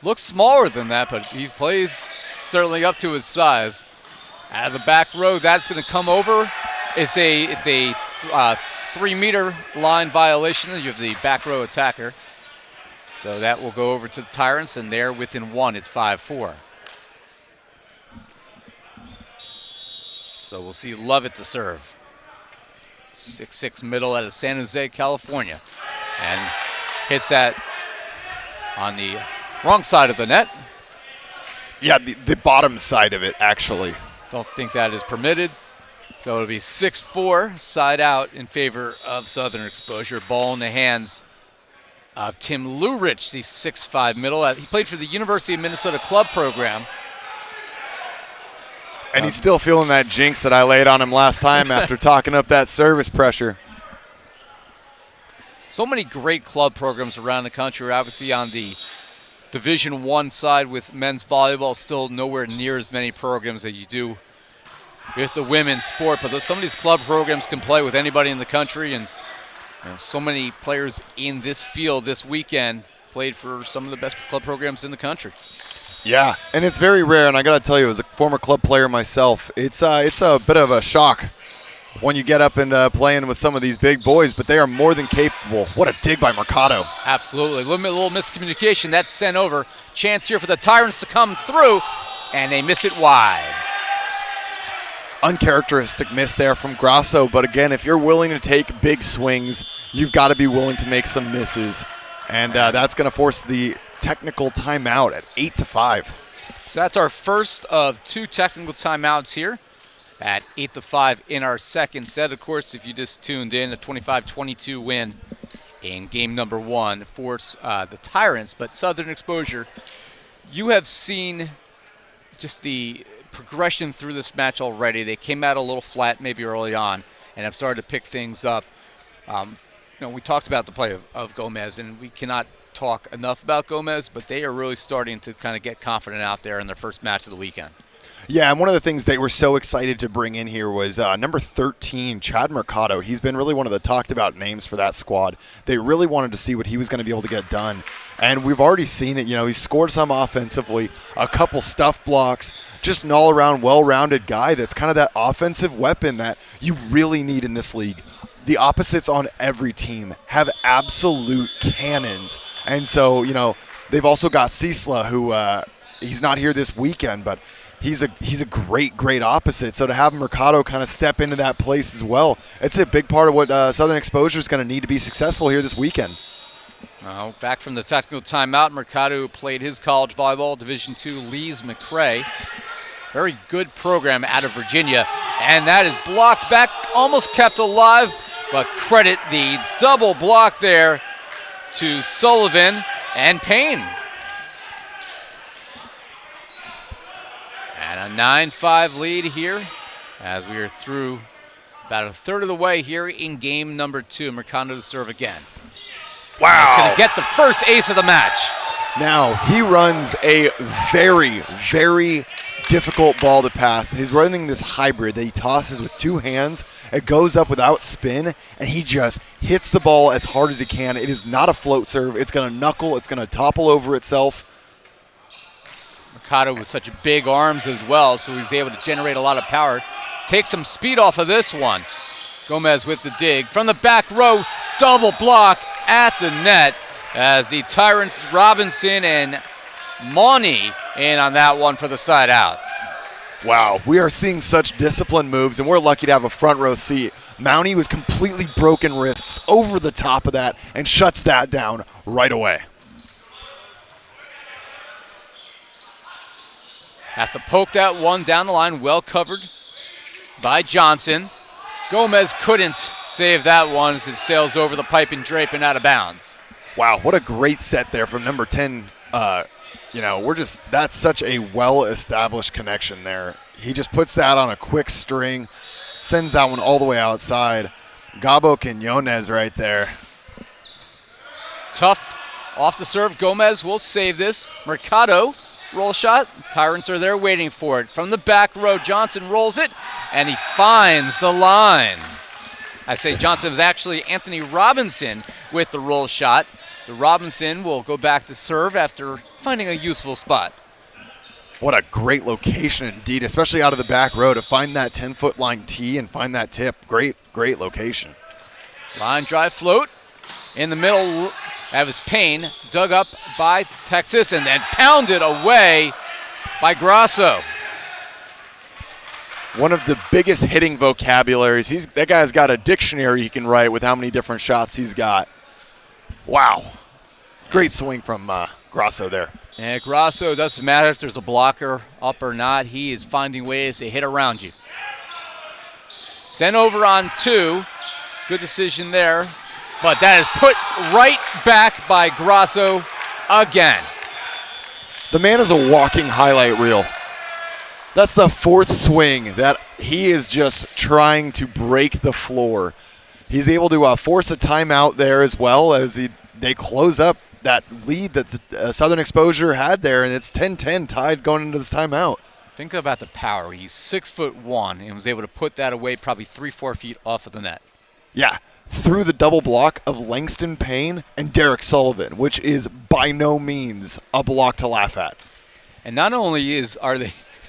S1: looks smaller than that, but he plays certainly up to his size. Out of the back row, that's going to come over. It's a 3-meter line violation. You have the back row attacker. So that will go over to the Tyrants, and they're within one. It's 5-4. So we'll see Lovett to serve. 6'6" middle out of San Jose, California. And hits that on the wrong side of the net.
S2: Yeah, the bottom side of it, actually.
S1: Don't think that is permitted. So it'll be 6-4, side out in favor of Southern Exposure. Ball in the hands of Tim Lurich, the 6'5" middle. He played for the University of Minnesota club program.
S2: And he's still feeling that jinx that I laid on him last time after talking up that service pressure.
S1: So many great club programs around the country. Obviously on the Division I side with men's volleyball, still nowhere near as many programs that you do with the women's sport. But some of these club programs can play with anybody in the country. And so many players in this field this weekend played for some of the best club programs in the country.
S2: Yeah, and it's very rare, and I got to tell you, as a former club player myself, it's a bit of a shock when you get up and playing with some of these big boys, but they are more than capable. What a dig by Mercado.
S1: Absolutely. A little miscommunication. That's sent over. Chance here for the Tyrants to come through, and they miss it wide.
S2: Uncharacteristic miss there from Grasso, but again, if you're willing to take big swings, you've got to be willing to make some misses, and that's going to force the technical timeout at 8-5.
S1: So that's our first of two technical timeouts here at 8-5 in our second set. Of course, if you just tuned in, a 25-22 win in game number one for the Tyrants. But Southern Exposure, you have seen just the progression through this match already. They came out a little flat maybe early on and have started to pick things up. We talked about the play of Gomez, and we cannot talk enough about Gomez, but they are really starting to kind of get confident out there in their first match of the weekend.
S2: Yeah, and one of the things they were so excited to bring in here was number 13, Chad Mercado. He's been really one of the talked about names for that squad. They really wanted to see what he was going to be able to get done. And we've already seen it. He scored some offensively, a couple stuff blocks, just an all-around well-rounded guy that's kind of that offensive weapon that you really need in this league. The opposites on every team have absolute cannons. And so, they've also got Cisla, who he's not here this weekend, but he's a great opposite. So to have Mercado kind of step into that place as well, it's a big part of what Southern Exposure is going to need to be successful here this weekend.
S1: Back from the technical timeout, Mercado played his college volleyball, Division II, Lees McRae. Very good program out of Virginia. And that is blocked back, almost kept alive, but credit the double block there to Sullivan and Payne. And a 9-5 lead here as we are through About a third of the way here in game number 2. Mercado to serve again.
S2: Wow.
S1: He's going to get the first ace of the match.
S2: Now, he runs a very, very difficult ball to pass. He's running this hybrid that he tosses with 2 hands. It goes up without spin, and he just hits the ball as hard as he can. It is not a float serve. It's going to knuckle. It's going to topple over itself.
S1: Mercado with such big arms as well, so he's able to generate a lot of power. Take some speed off of this one. Gomez with the dig. From the back row, double block at the net as the Tyrants, Robinson and Mauney in on that one for the side out.
S2: Wow, we are seeing such disciplined moves, and we're lucky to have a front row seat. Mauney was completely broken wrists over the top of that and shuts that down right away.
S1: Has to poke that one down the line, well covered by Johnson. Gomez couldn't save that one as it sails over the pipe and drape and out of bounds.
S2: Wow, what a great set there from number 10. That's such a well-established connection there. He just puts that on a quick string, sends that one all the way outside. Gabo Quinones right there.
S1: Tough off the serve. Gomez will save this. Mercado, roll shot. Tyrants are there waiting for it. From the back row, Johnson rolls it, and he finds the line. I say Johnson, was actually Anthony Robinson with the roll shot. So Robinson will go back to serve after finding a useful spot.
S2: What a great location indeed, especially out of the back row to find that 10-foot line tee and find that tip. Great, great location.
S1: Line drive float in the middle. That was Payne, dug up by Texas and then pounded away by Grasso.
S2: One of the biggest hitting vocabularies. That guy's got a dictionary he can write with how many different shots he's got. Wow. Great swing from Grasso there.
S1: And Grasso, doesn't matter if there's a blocker up or not. He is finding ways to hit around you. Sent over on 2. Good decision there. But that is put right back by Grasso again.
S2: The man is a walking highlight reel. That's the 4th swing that he is just trying to break the floor. He's able to force a timeout there as well as they close up that lead that the Southern Exposure had there, and it's 10-10 tied going into this timeout.
S1: Think about the power. He's 6'1" and was able to put that away probably 3-4 feet off of the net.
S2: Yeah, through the double block of Langston Payne and Derek Sullivan, which is by no means a block to laugh at.
S1: And not only is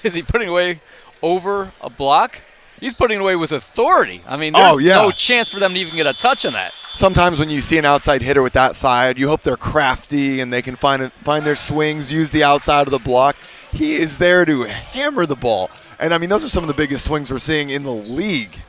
S1: he putting away over a block, he's putting it away with authority. I mean, there's no chance for them to even get a touch on that.
S2: Sometimes when you see an outside hitter with that side, you hope they're crafty and they can find their swings, use the outside of the block. He is there to hammer the ball. And, I mean, those are some of the biggest swings we're seeing in the league.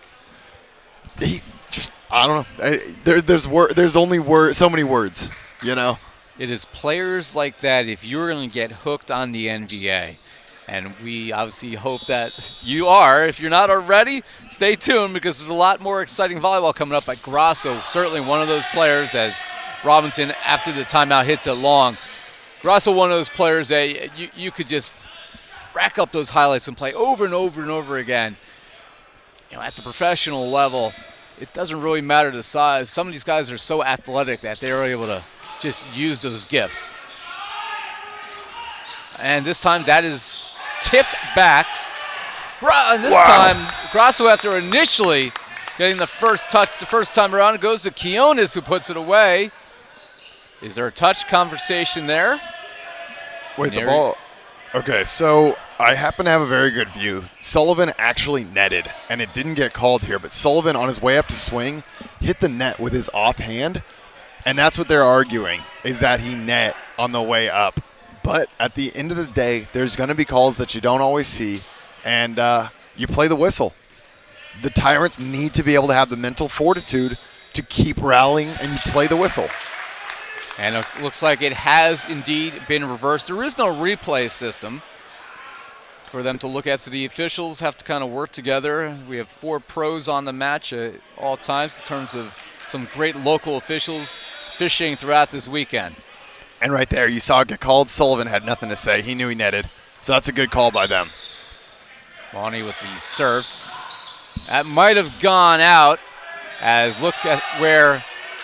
S2: I don't know. There's only so many words, you know.
S1: It is players like that, if you're going to get hooked on the NBA, and we obviously hope that you are. If you're not already, stay tuned because there's a lot more exciting volleyball coming up at Grasso. Certainly one of those players, as Robinson, after the timeout, hits it long. Grasso, one of those players that you could just rack up those highlights and play over and over and over again. You know, at the professional level, it doesn't really matter the size. Some of these guys are so athletic that they're able to just use those gifts. And this time that is tipped back. And this time, Grasso, after initially getting the first touch the first time around, it goes to Quinones, who puts it away. Is there a touch conversation there?
S2: Wait, the ball. Okay, so I happen to have a very good view. Sullivan actually netted, and it didn't get called here, but Sullivan, on his way up to swing, hit the net with his offhand, and that's what they're arguing, is that he net on the way up. But at the end of the day, there's going to be calls that you don't always see, and you play the whistle. The Tyrants need to be able to have the mental fortitude to keep rallying, and you play the whistle.
S1: And it looks like it has indeed been reversed. There is no replay system for them to look at, so the officials have to kind of work together. We have 4 pros on the match at all times in terms of some great local officials fishing throughout this weekend.
S2: And right there, you saw it get called. Sullivan had nothing to say. He knew he netted. So that's a good call by them.
S1: Mauney with the serve. That might have gone out, as look at where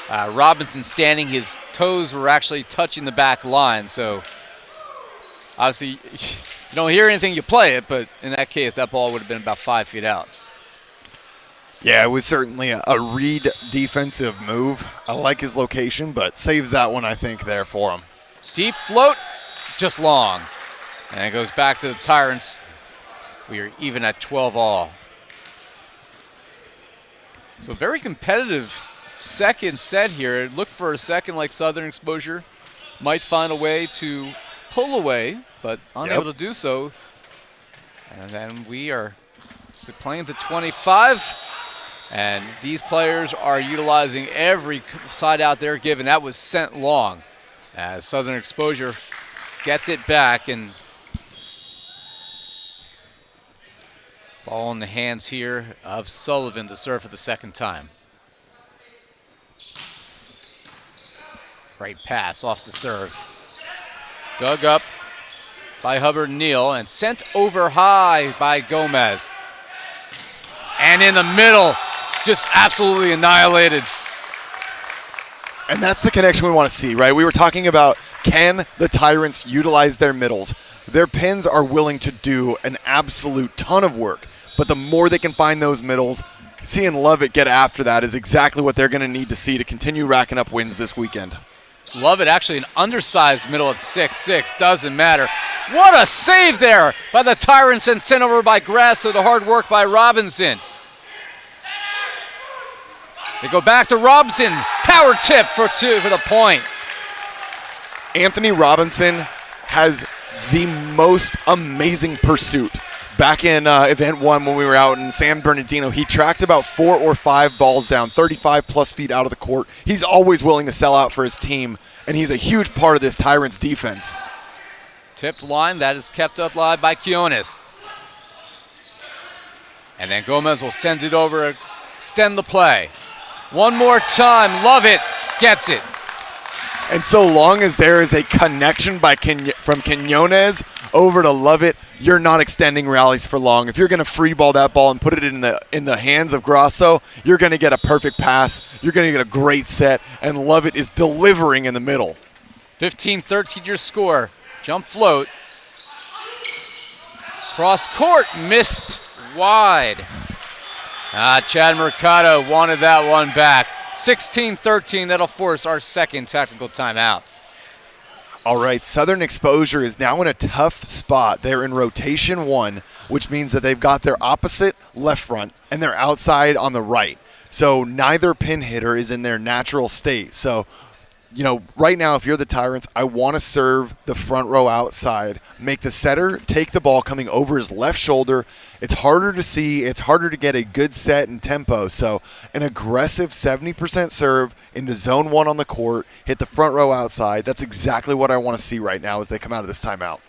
S1: Robinson's standing. His toes were actually touching the back line. So obviously you don't hear anything, you play it, but in that case, that ball would have been about 5 feet out.
S2: Yeah, it was certainly a read defensive move. I like his location, but saves that one, I think, there for him.
S1: Deep float, just long. And it goes back to the Tyrants. We are even at 12 all. So very competitive second set here. Look for a second like Southern Exposure might find a way to pull away, but unable to do so. And then we are playing to 25. And these players are utilizing every side out there given. That was sent long as Southern Exposure gets it back, and ball in the hands here of Sullivan to serve for the second time. Great pass off the serve. Dug up by Hubbard-Neil and sent over high by Gomez. And in the middle, just absolutely annihilated.
S2: And that's the connection we want to see, right? We were talking about, can the Tyrants utilize their middles? Their pins are willing to do an absolute ton of work, but the more they can find those middles, seeing Lovett get after that is exactly what they're going to need to see to continue racking up wins this weekend.
S1: Lovett actually an undersized middle at 6'6", doesn't matter. What a save there by the Tyrants and sent over by Grasso. The hard work by Robinson. They go back to Robinson. Power tip for two for the point.
S2: Anthony Robinson has the most amazing pursuit. Back in event one when we were out in San Bernardino, he tracked about 4 or 5 balls down, 35 plus feet out of the court. He's always willing to sell out for his team, and he's a huge part of this Tyrants defense.
S1: Tipped line, that is kept up live by Quiones. And then Gomez will send it over, extend the play. One more time, Lovett gets it.
S2: And so long as there is a connection from Quinones over to Lovett, you're not extending rallies for long. If you're going to free ball that ball and put it in the hands of Grasso, you're going to get a perfect pass. You're going to get a great set, and Lovett is delivering in the middle.
S1: 15-13 your score. Jump float. Cross court, missed wide. Chad Mercado wanted that one back. 16-13, that'll force our second technical timeout.
S2: All right, Southern Exposure is now in a tough spot. They're in rotation 1, which means that they've got their opposite left front and they're outside on the right. So neither pin hitter is in their natural state. So, you know, right now, if you're the Tyrants, I want to serve the front row outside, make the setter take the ball coming over his left shoulder. It's harder to see. It's harder to get a good set and tempo. So an aggressive 70% serve into zone 1 on the court, hit the front row outside. That's exactly what I want to see right now as they come out of this timeout.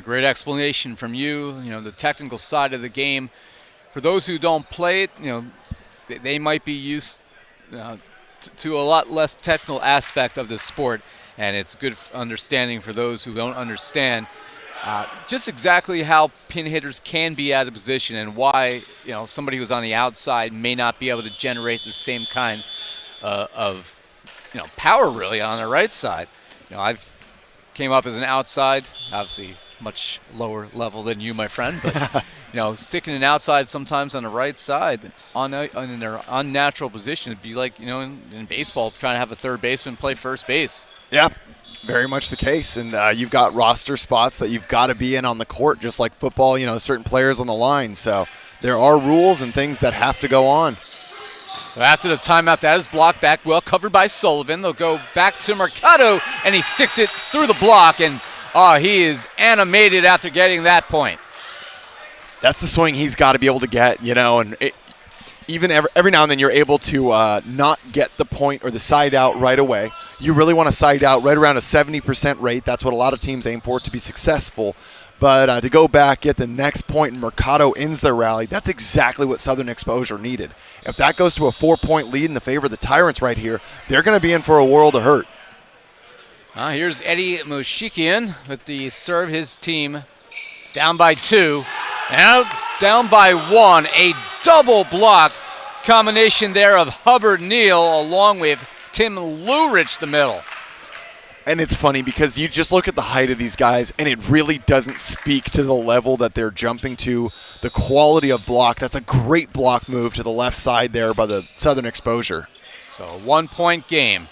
S1: Great explanation from you. You know, the technical side of the game. For those who don't play it, you know, they might be used to a lot less technical aspect of this sport, and it's good understanding for those who don't understand just exactly how pin hitters can be out of position and why, you know, somebody who's on the outside may not be able to generate the same kind of, you know, power really on the right side. You know, I've came up as an outside, obviously much lower level than you, my friend, but you know, sticking an outside sometimes on the right side in their unnatural position, it'd be like, you know, in baseball trying to have a third baseman play first base.
S2: Yeah, very much the case. And you've got roster spots that you've got to be in on the court, just like football, you know, certain players on the line. So there are rules and things that have to go on.
S1: So after the timeout, that is blocked back, well covered by Sullivan. They'll go back to Mercado, and he sticks it through the block, and he is animated after getting that point.
S2: That's the swing he's got to be able to get, you know, and even every now and then you're able to not get the point or the side out right away. You really want to side out right around a 70% rate. That's what a lot of teams aim for to be successful. But to go back, get the next point, and Mercado ends their rally, that's exactly what Southern Exposure needed. If that goes to a 4-point lead in the favor of the Tyrants right here, they're going to be in for a world of hurt.
S1: Here's Eddie Moshikian with the serve, his team down by 2. Now down by 1. A double block combination there of Hubbard-Neil along with Tim Lurich, the middle.
S2: And it's funny because you just look at the height of these guys, and it really doesn't speak to the level that they're jumping to, the quality of block. That's a great block move to the left side there by the Southern Exposure.
S1: So a 1-point game.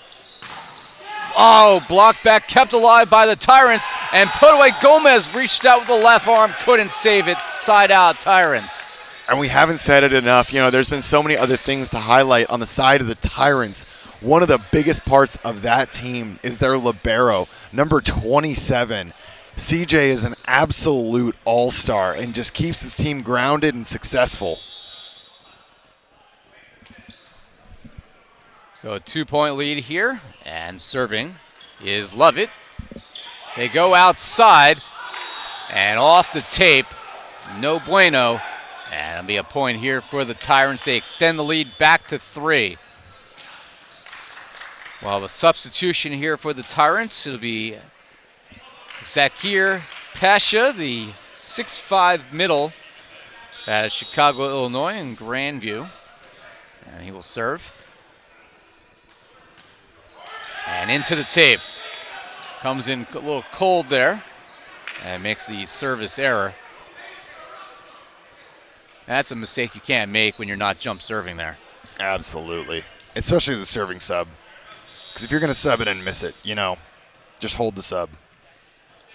S1: Oh, blocked back, kept alive by the Tyrants, and put away. Gomez reached out with the left arm, couldn't save it. Side out, Tyrants.
S2: And we haven't said it enough. You know, there's been so many other things to highlight on the side of the Tyrants. One of the biggest parts of that team is their libero, number 27. CJ is an absolute all-star and just keeps his team grounded and successful.
S1: So a 2-point lead here, and serving is Lovett. They go outside, and off the tape, no bueno. And it'll be a point here for the Tyrants. They extend the lead back to 3. We'll have a substitution here for the Tyrants. It'll be Zakir Pasha, the 6'5" middle at Chicago, Illinois in Grandview. And he will serve. And into the tape. Comes in a little cold there and makes the service error. That's a mistake you can't make when you're not jump serving there.
S2: Absolutely. Especially the serving sub. Because if you're going to sub it and miss it, you know, just hold the sub.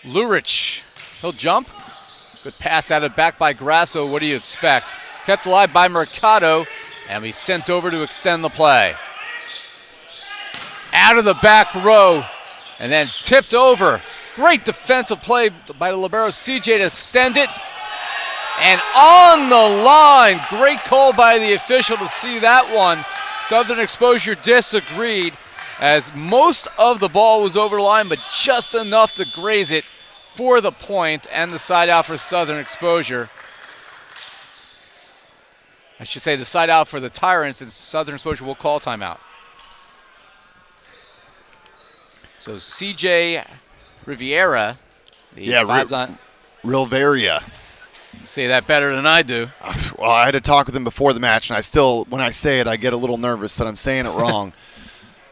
S1: Lurich, he'll jump. Good pass out of back by Grasso. What do you expect? Kept alive by Mercado, and he's sent over to extend the play. Out of the back row, and then tipped over. Great defensive play by the libero CJ to extend it. And on the line, great call by the official to see that one. Southern Exposure disagreed as most of the ball was over the line, but just enough to graze it for the point and the side out for Southern Exposure. I should say the side out for the Tyrants, and Southern Exposure will call timeout. So CJ Riviera,
S2: Riveria.
S1: Say that better than I do.
S2: Well, I had to talk with him before the match, and I still, when I say it, I get a little nervous that I'm saying it wrong.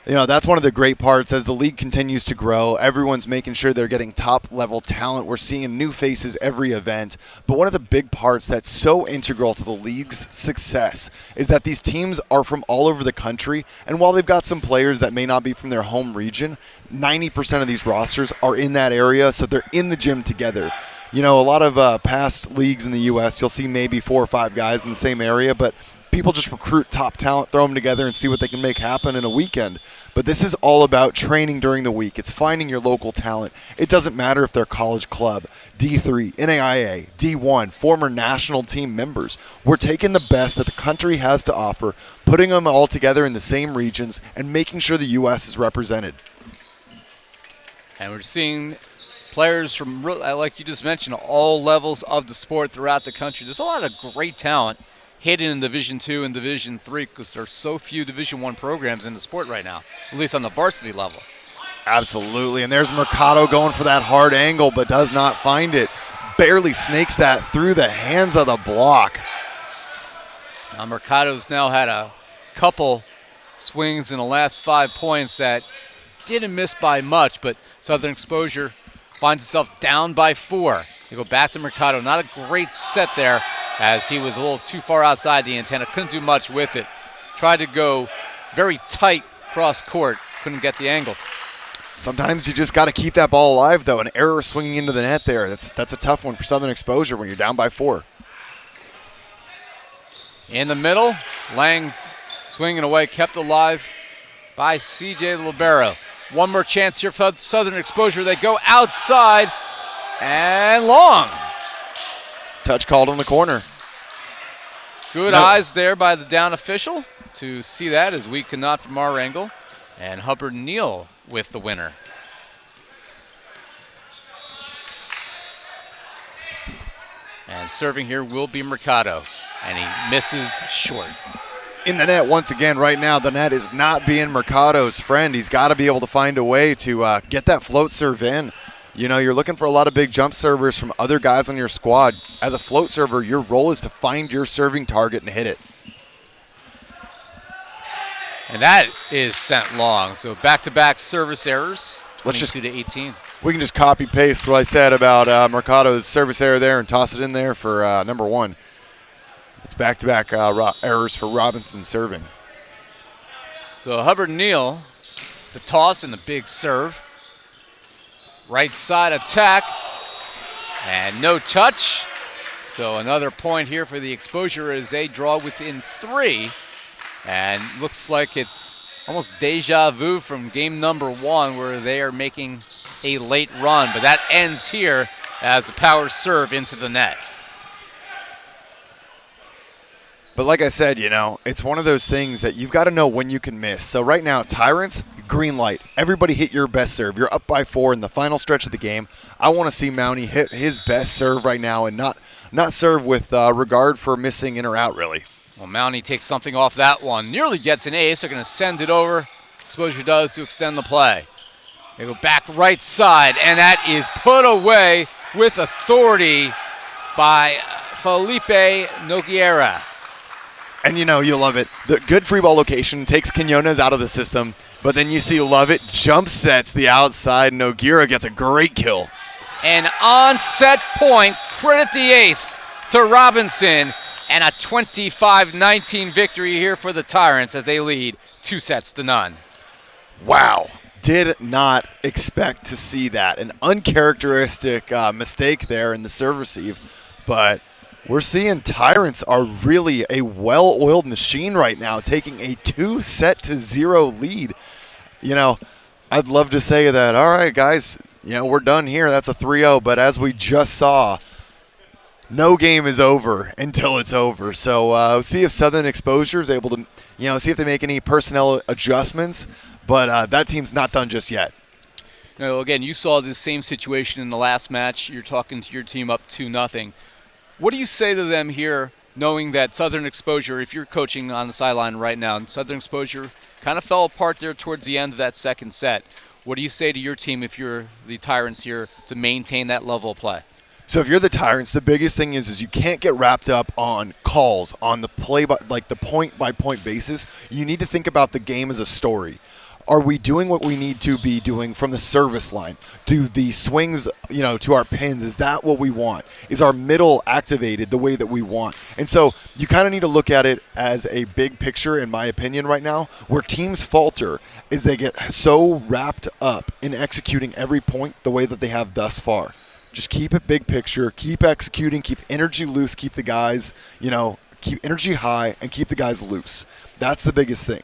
S2: You know, that's one of the great parts. As the league continues to grow, everyone's making sure they're getting top-level talent. We're seeing new faces every event. But one of the big parts that's so integral to the league's success is that these teams are from all over the country. And while they've got some players that may not be from their home region, 90% of these rosters are in that area, so they're in the gym together. You know, a lot of past leagues in the U.S., you'll see maybe 4 or 5 guys in the same area, but people just recruit top talent, throw them together, and see what they can make happen in a weekend. But this is all about training during the week. It's finding your local talent. It doesn't matter if they're college club, D3, NAIA, D1, former national team members. We're taking the best that the country has to offer, putting them all together in the same regions, and making sure the U.S. is represented.
S1: And we're seeing players from, like you just mentioned, all levels of the sport throughout the country. There's a lot of great talent hidden in Division II and Division III because there's so few Division I programs in the sport right now, at least on the varsity level.
S2: Absolutely, and there's Mercado going for that hard angle but does not find it. Barely snakes that through the hands of the block.
S1: Now Mercado's now had a couple swings in the last 5 points that didn't miss by much, but Southern Exposure finds itself down by 4. They go back to Mercado. Not a great set there as he was a little too far outside the antenna. Couldn't do much with it. Tried to go very tight cross court. Couldn't get the angle.
S2: Sometimes you just got to keep that ball alive, though. An error swinging into the net there. That's a tough one for Southern Exposure when you're down by 4.
S1: In the middle, Lang swinging away, kept alive by CJ Libero. One more chance here for Southern Exposure. They go outside and long.
S2: Touch called in the corner.
S1: Good eyes there by the down official to see that, as we could not from our angle. And Hubbard-Neil with the winner. And serving here will be Mercado, and he misses short.
S2: In the net once again right now. The net is not being Mercado's friend. He's got to be able to find a way to get that float serve in. You're looking for a lot of big jump servers from other guys on your squad. As a float server, your role is to find your serving target and hit it.
S1: And that is sent long. So back-to-back service errors, 22 to 18.
S2: We can just copy-paste what I said about Mercado's service error there and toss it in there for number 1. It's back-to-back errors for Robinson serving.
S1: So Hubbard-Neil, the toss and the big serve. Right side attack, and no touch. So another point here for the Exposure as they draw within 3. And looks like it's almost deja vu from game number 1 where they are making a late run. But that ends here as the power serve into the net.
S2: But like I said, it's one of those things that you've got to know when you can miss. So right now, Tyrants, green light. Everybody hit your best serve. You're up by 4 in the final stretch of the game. I want to see Mountie hit his best serve right now and not serve with regard for missing in or out, really.
S1: Well, Mountie takes something off that one. Nearly gets an ace. They're going to send it over. Exposure does to extend the play. They go back right side, and that is put away with authority by Felipe Nogueira.
S2: And you love it. The good free ball location takes Quinones out of the system, but then you see Lovett jump sets the outside. Nogueira gets a great kill.
S1: An on-set point, credit the ace to Robinson, and a 25-19 victory here for the Tyrants as they lead 2-0.
S2: Wow. Did not expect to see that. An uncharacteristic mistake there in the serve receive, but we're seeing Tyrants are really a well-oiled machine right now, taking a 2-0 lead. I'd love to say that, all right, guys, we're done here. That's a 3-0. But as we just saw, no game is over until it's over. So see if Southern Exposure is able to, see if they make any personnel adjustments. But that team's not done just yet.
S1: Again, you saw this same situation in the last match. You're talking to your team up 2-0. What do you say to them here, knowing that Southern Exposure, if you're coaching on the sideline right now, and Southern Exposure kind of fell apart there towards the end of that second set. What do you say to your team if you're the Tyrants here to maintain that level of play?
S2: So if you're the Tyrants, the biggest thing is you can't get wrapped up on calls, on the play, the point-by-point basis. You need to think about the game as a story. Are we doing what we need to be doing from the service line? Do the swings, to our pins, is that what we want? Is our middle activated the way that we want? And so you kind of need to look at it as a big picture, in my opinion, right now. Where teams falter is they get so wrapped up in executing every point the way that they have thus far. Just keep it big picture, keep executing, keep energy loose, keep the guys, keep energy high and keep the guys loose. That's the biggest thing.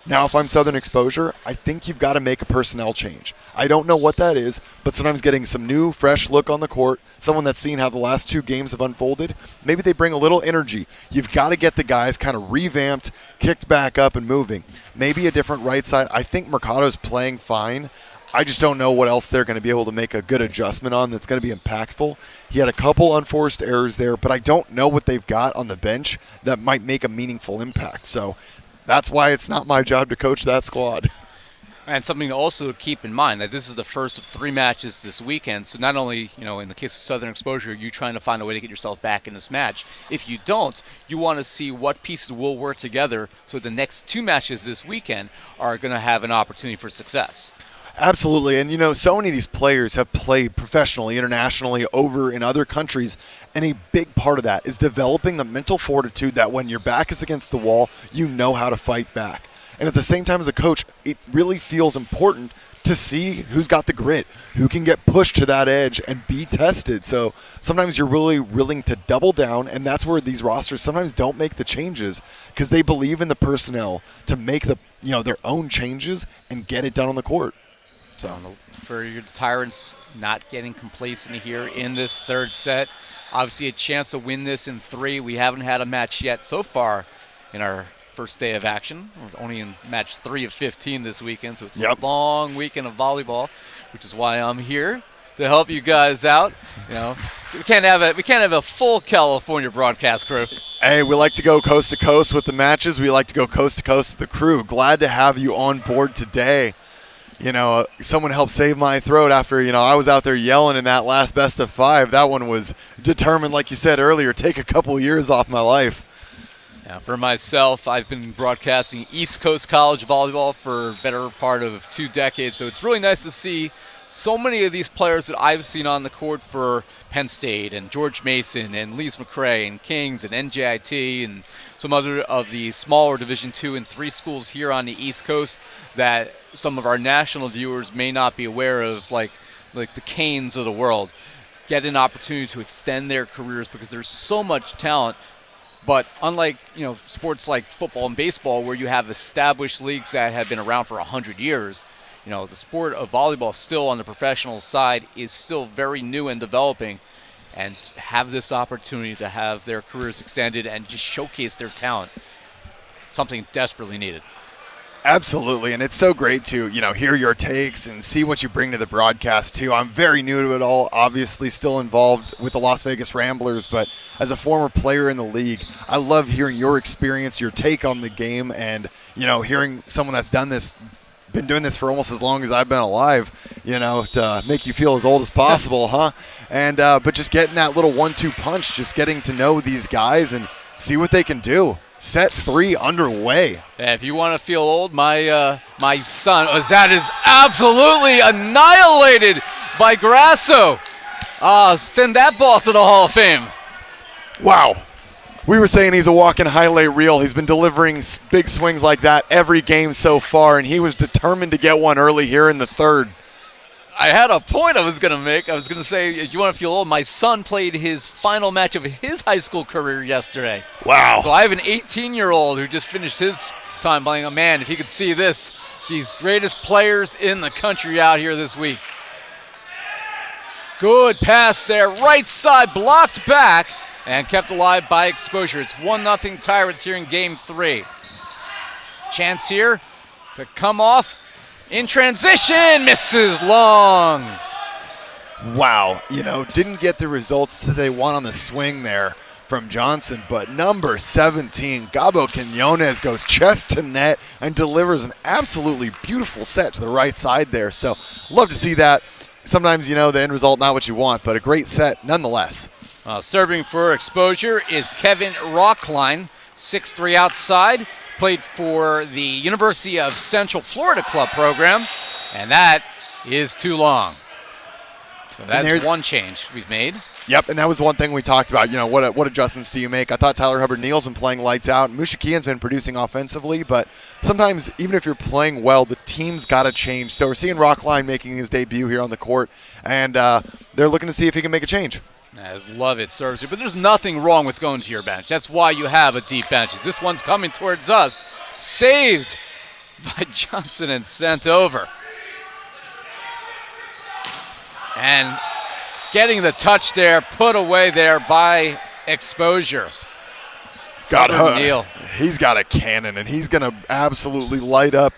S2: Now, if I'm Southern Exposure, I think you've got to make a personnel change. I don't know what that is, but sometimes getting some new, fresh look on the court, someone that's seen how the last 2 games have unfolded, maybe they bring a little energy. You've got to get the guys kind of revamped, kicked back up and moving. Maybe a different right side. I think Mercado's playing fine. I just don't know what else they're going to be able to make a good adjustment on that's going to be impactful. He had a couple unforced errors there, but I don't know what they've got on the bench that might make a meaningful impact. So that's why it's not my job to coach that squad.
S1: And something to also keep in mind that this is the first of 3 matches this weekend. So not only, in the case of Southern Exposure, you trying to find a way to get yourself back in this match. If you don't, you want to see what pieces will work together so the next 2 matches this weekend are going to have an opportunity for success.
S2: Absolutely. And, so many of these players have played professionally, internationally, over in other countries. And a big part of that is developing the mental fortitude that when your back is against the wall, you know how to fight back. And at the same time, as a coach, it really feels important to see who's got the grit, who can get pushed to that edge and be tested. So sometimes you're really willing to double down, and that's where these rosters sometimes don't make the changes because they believe in the personnel to make their own changes and get it done on the court. So
S1: for your Tyrants not getting complacent here in this 3rd set, obviously a chance to win this in 3. We haven't had a match yet so far in our first day of action. We're only in match 3 of 15 this weekend, so it's a long weekend of volleyball, which is why I'm here to help you guys out. We can't have a full California broadcast crew.
S2: Hey, we like to go coast to coast with the matches. We like to go coast to coast with the crew. Glad to have you on board today. someone helped save my throat after, I was out there yelling in that last best of 5. That one was determined, like you said earlier, take a couple years off my life.
S1: Yeah, for myself, I've been broadcasting East Coast College volleyball for a better part of 2 decades, so it's really nice to see so many of these players that I've seen on the court for Penn State and George Mason and Lees McRae and Kings and NJIT and some other of the smaller Division II and III schools here on the East Coast that some of our national viewers may not be aware of, like the Canes of the world, get an opportunity to extend their careers because there's so much talent. But unlike, sports like football and baseball where you have established leagues that have been around for 100 years, the sport of volleyball still on the professional side is still very new and developing, and have this opportunity to have their careers extended and just showcase their talent, something desperately needed.
S2: Absolutely, and it's so great to, hear your takes and see what you bring to the broadcast, too. I'm very new to it all, obviously still involved with the Las Vegas Ramblers, but as a former player in the league, I love hearing your experience, your take on the game, and, hearing someone that's been doing this for almost as long as I've been alive, to make you feel as old as possible, huh? And but just getting that little 1-2 punch, just getting to know these guys and see what they can do. Set 3 underway.
S1: Yeah, if you want to feel old, my son, that is absolutely annihilated by Grasso. Send that ball to the Hall of Fame.
S2: Wow. We were saying he's a walking highlight reel. He's been delivering big swings like that every game so far, and he was determined to get one early here in the 3rd.
S1: I had a point I was going to make. I was going to say, if you want to feel old, my son played his final match of his high school career yesterday.
S2: Wow.
S1: So I have an 18-year-old who just finished his time playing. Oh, man, if he could see this, these greatest players in the country out here this week. Good pass there, right side, blocked back, and kept alive by Exposure. It's 1-0 Tyrants here in Game 3. Chance here to come off. In transition, misses long.
S2: Wow, didn't get the results that they want on the swing there from Johnson, but number 17, Gabo Quinones, goes chest to net and delivers an absolutely beautiful set to the right side there. So love to see that. Sometimes, the end result not what you want, but a great set nonetheless.
S1: Serving for Exposure is Kevin Rockline, 6'3" outside. Played for the University of Central Florida Club program, and that is too long. So that's one change we've made.
S2: Yep, and that was one thing we talked about. What adjustments do you make? I thought Tyler Hubbard-Neil's been playing lights out. Mushikian's been producing offensively, but sometimes even if you're playing well, the team's got to change. So we're seeing Rockline making his debut here on the court, and they're looking to see if he can make a change.
S1: As Lovett serves you, but there's nothing wrong with going to your bench. That's why you have a deep bench. This one's coming towards us. Saved by Johnson and sent over. And getting the touch there, put away there by Exposure.
S2: Neil. He's got a cannon, and he's going to absolutely light up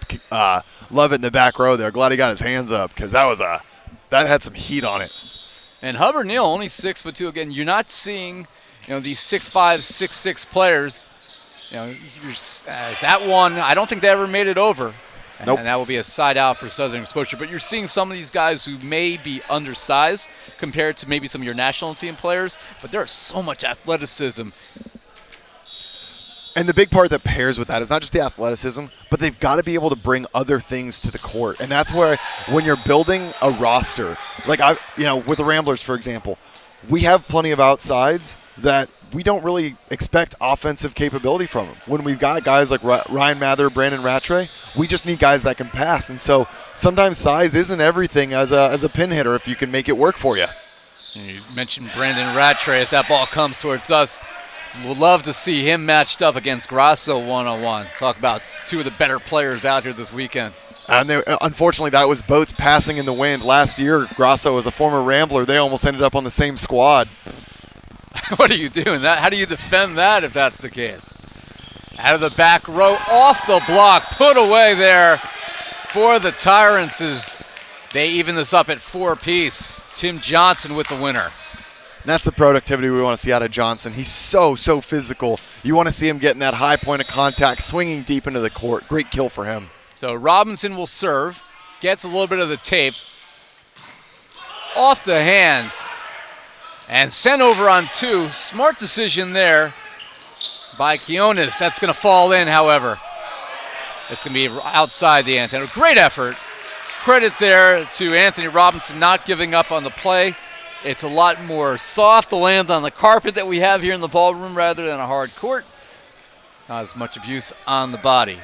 S2: Lovett in the back row there. Glad he got his hands up because that had some heat on it.
S1: And Hubbard-Neil, only 6'2". Again, you're not seeing, these 6'5", 6'6" players. That one, I don't think they ever made it over.
S2: Nope.
S1: And that will be a side out for Southern Exposure. But you're seeing some of these guys who may be undersized compared to maybe some of your national team players, but there's so much athleticism.
S2: And the big part that pairs with that is not just the athleticism, but they've got to be able to bring other things to the court. And that's where, when you're building a roster, like with the Ramblers, for example, we have plenty of outsides that we don't really expect offensive capability from them. When we've got guys like Ryan Mather, Brandon Rattray, we just need guys that can pass. And so sometimes size isn't everything as a pin hitter if you can make it work for you.
S1: And you mentioned Brandon Rattray. If that ball comes towards us, we'll love to see him matched up against Grasso one-on-one. Talk about two of the better players out here this weekend.
S2: And unfortunately, that was boats passing in the wind. Last year, Grasso was a former Rambler. They almost ended up on the same squad.
S1: What are you doing? How do you defend that if that's the case? Out of the back row, off the block, put away there for the Tyrants as they even this up at 4-piece. Tim Johnson with the winner.
S2: That's the productivity we want to see out of Johnson. He's so physical. You want to see him getting that high point of contact, swinging deep into the court. Great kill for him.
S1: So Robinson will serve. gets a little bit of the tape off the hands and sent over on 2. Smart decision there by Quinones. That's going to fall in, however. It's going to be outside the antenna. Great effort. Credit there to Anthony Robinson not giving up on the play. It's a lot more soft to land on the carpet that we have here in the ballroom rather than a hard court. Not as much abuse on the body.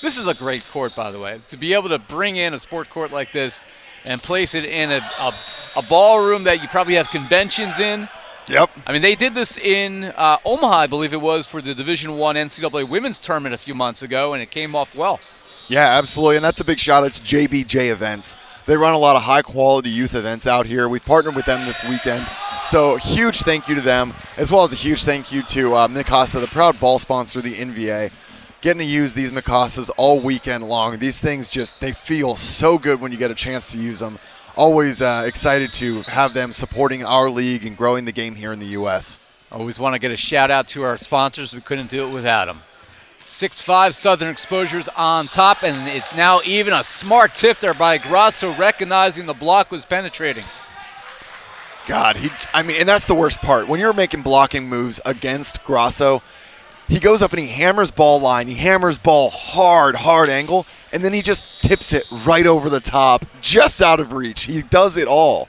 S1: This is a great court, by the way. To be able to bring in a sport court like this and place it in a ballroom that you probably have conventions in.
S2: Yep.
S1: I mean, they did this in Omaha, I believe it was, for the Division I NCAA women's tournament a few months ago, and it came off well.
S2: Yeah, absolutely, and that's a big shout-out to JBJ Events. They run a lot of high-quality youth events out here. We've partnered with them this weekend, so huge thank you to them, as well as a huge thank you to Mikasa, the proud ball sponsor of the NVA. Getting to use these Mikasas all weekend long. These things they feel so good when you get a chance to use them. Always excited to have them supporting our league and growing the game here in the U.S.
S1: Always want to get a shout-out to our sponsors. We couldn't do it without them. 6'5", Southern Exposure's on top, and it's now even. A smart tip there by Grasso, recognizing the block was penetrating.
S2: God, and that's the worst part. When you're making blocking moves against Grasso, he goes up and he hammers ball line. He hammers ball hard angle, and then he just tips it right over the top, just out of reach. He does it all.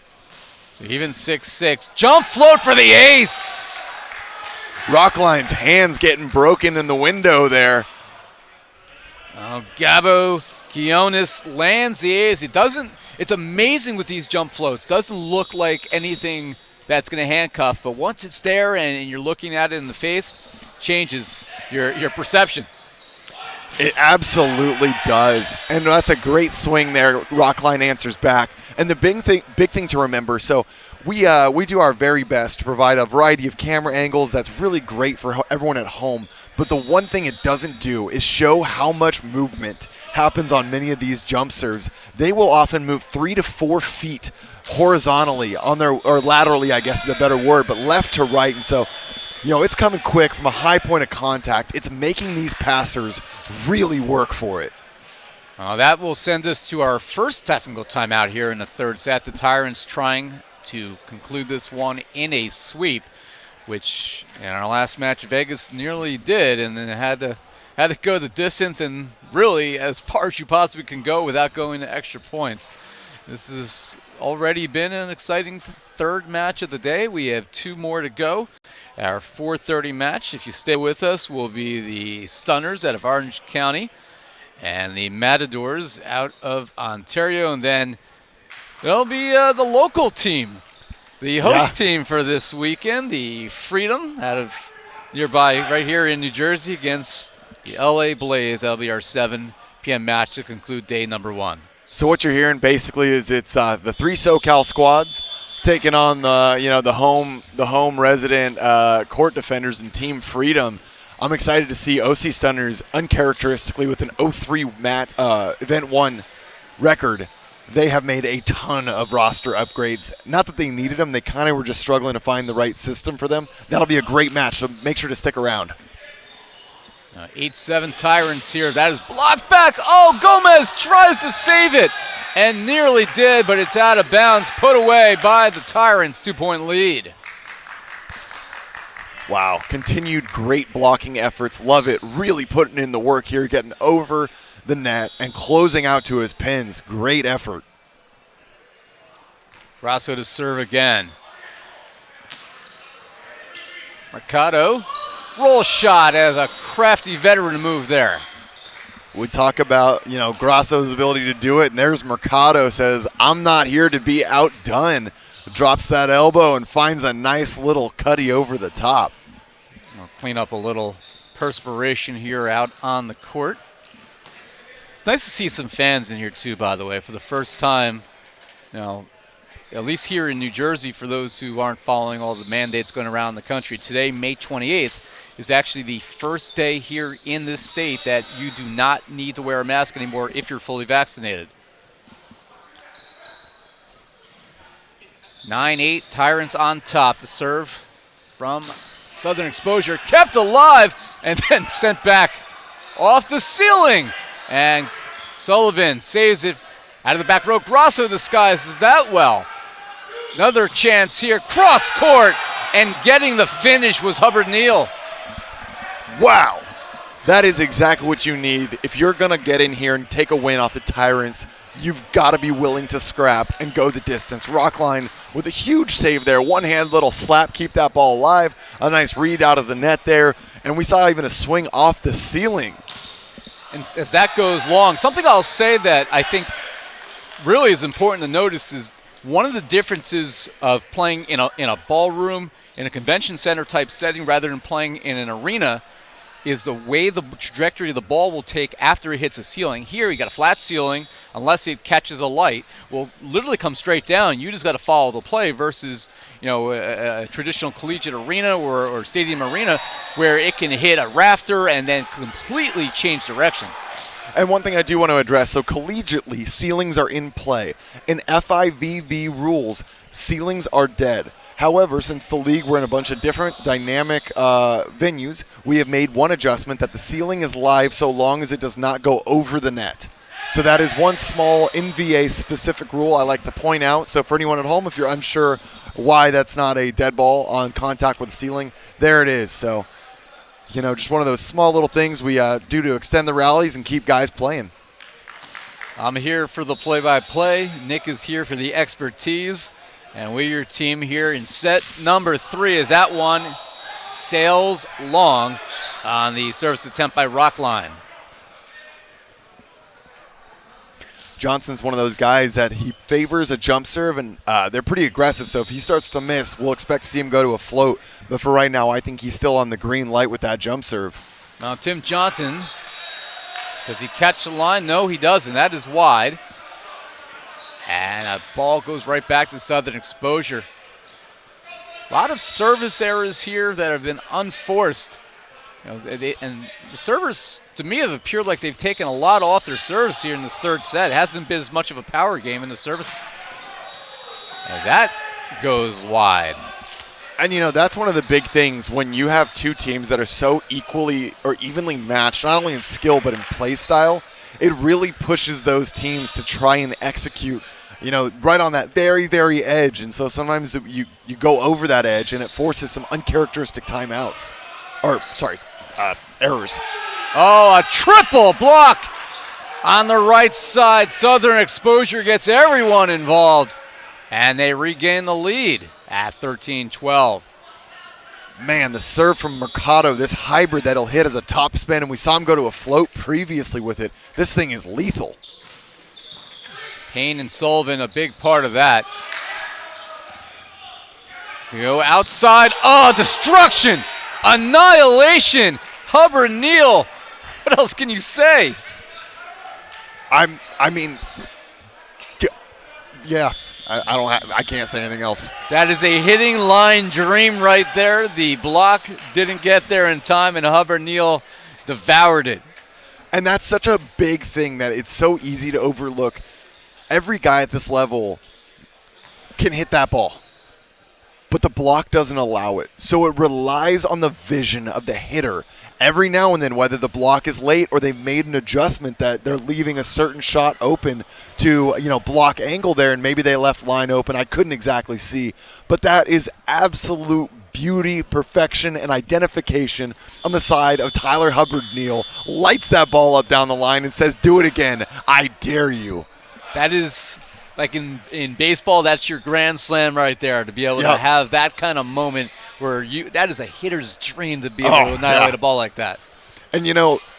S1: So even 6'6", jump float for the ace.
S2: Rockline's hands getting broken in the window there.
S1: Oh, Gabo Quinones lands the ace. It's amazing with these jump floats. Doesn't look like anything that's going to handcuff, but once it's there and you're looking at it in the face, changes your perception.
S2: It absolutely does, and that's a great swing there. Rockline answers back, and the big thing to remember. So we do our very best to provide a variety of camera angles. That's really great for everyone at home. But the one thing it doesn't do is show how much movement happens on many of these jump serves. They will often move 3 to 4 feet horizontally or laterally, I guess is a better word, but left to right, and so. It's coming quick from a high point of contact. It's making these passers really work for it.
S1: That will send us to our first technical timeout here in the third set. The Tyrants trying to conclude this one in a sweep, which in our last match Vegas nearly did, and then had to go the distance and really as far as you possibly can go without going to extra points. This has already been an exciting third match of the day. We have 2 more to go. Our 4:30 match, if you stay with us, will be the Stunners out of Orange County and the Matadors out of Ontario. And then there'll be the local team, the host team for this weekend, the Freedom out of nearby right here in New Jersey against the LA Blaze. That'll be our 7 p.m. match to conclude day number 1.
S2: So what you're hearing basically is it's the 3 SoCal squads taking on the home resident court defenders and Team Freedom. I'm excited to see OC Stunners uncharacteristically with an 0-3 Event 1 record. They have made a ton of roster upgrades. Not that they needed them, they kind of were just struggling to find the right system for them. That'll be a great match, so make sure to stick around.
S1: 8-7 Tyrants here. That is blocked back. Oh, Gomez tries to save it and nearly did, but it's out of bounds. Put away by the Tyrants. 2-point lead.
S2: Wow. Continued great blocking efforts. Love it. Really putting in the work here, getting over the net and closing out to his pins. Great effort.
S1: Grasso to serve again. Mercado. Roll shot as a crafty veteran move there.
S2: We talk about, Grasso's ability to do it, and there's Mercado says, I'm not here to be outdone. Drops that elbow and finds a nice little cutty over the top.
S1: We'll clean up a little perspiration here out on the court. It's nice to see some fans in here too, by the way, for the first time, at least here in New Jersey, for those who aren't following all the mandates going around the country. Today, May 28th, is actually the first day here in this state that you do not need to wear a mask anymore if you're fully vaccinated. 9-8, Tyrants on top. The serve from Southern Exposure, kept alive and then sent back off the ceiling. And Sullivan saves it out of the back row. Grasso disguises that well. Another chance here. Cross court. And getting the finish was Hubbard-Neil.
S2: Wow. That is exactly what you need. If you're going to get in here and take a win off the Tyrants, you've got to be willing to scrap and go the distance. Rockline with a huge save there. One-hand little slap, keep that ball alive. A nice read out of the net there. And we saw even a swing off the ceiling.
S1: And as that goes long, something I'll say that I think really is important to notice is one of the differences of playing in a ballroom, in a convention center type setting, rather than playing in an arena, is the way the trajectory of the ball will take after it hits a ceiling. Here, you got a flat ceiling, unless it catches a light, will literally come straight down. You just got to follow the play versus, a traditional collegiate arena or stadium arena where it can hit a rafter and then completely change direction.
S2: And one thing I do want to address, so collegiately, ceilings are in play. In FIVB rules, ceilings are dead. However, since the league, we're in a bunch of different dynamic venues, we have made one adjustment that the ceiling is live so long as it does not go over the net. So that is one small NVA specific rule I like to point out. So for anyone at home, if you're unsure why that's not a dead ball on contact with the ceiling, there it is. So, just one of those small little things we do to extend the rallies and keep guys playing.
S1: I'm here for the play-by-play. Nick is here for the expertise. And we're your team here in set number 3 as that one sails long on the service attempt by Rockline.
S2: Johnson's one of those guys that he favors a jump serve, and they're pretty aggressive. So if he starts to miss, we'll expect to see him go to a float. But for right now, I think he's still on the green light with that jump serve.
S1: Now Tim Johnson, does he catch the line? No, he doesn't. That is wide. And a ball goes right back to Southern Exposure. A lot of service errors here that have been unforced. And the servers, to me, have appeared like they've taken a lot off their serves here in this third set. It hasn't been as much of a power game in the service. As that goes wide.
S2: And, that's one of the big things when you have two teams that are so equally or evenly matched, not only in skill but in play style. It really pushes those teams to try and execute, right on that very, very edge. And so sometimes you go over that edge, and it forces some uncharacteristic timeouts. Errors.
S1: Oh, a triple block on the right side. Southern Exposure gets everyone involved, and they regain the lead at 13-12.
S2: Man, the serve from Mercado, this hybrid that he'll hit as a top spin, and we saw him go to a float previously with it. This thing is lethal.
S1: Payne and Sullivan, a big part of that. To go outside. Oh, destruction! Annihilation! Hubbard-Neil. What else can you say?
S2: I can't say anything else.
S1: That is a hitting line dream right there. The block didn't get there in time, and Hubbard-Neil devoured it.
S2: And that's such a big thing that it's so easy to overlook. Every guy at this level can hit that ball, but the block doesn't allow it. So it relies on the vision of the hitter. Every now and then, whether the block is late or they've made an adjustment that they're leaving a certain shot open to, block angle there, and maybe they left line open. I couldn't exactly see. But that is absolute beauty, perfection, and identification on the side of Tyler Hubbard-Neil. Lights that ball up down the line and says, do it again. I dare you.
S1: That is, like in baseball, that's your grand slam right there, to be able to have that kind of moment where that is a hitter's dream to be able to annihilate a ball like that.
S2: And,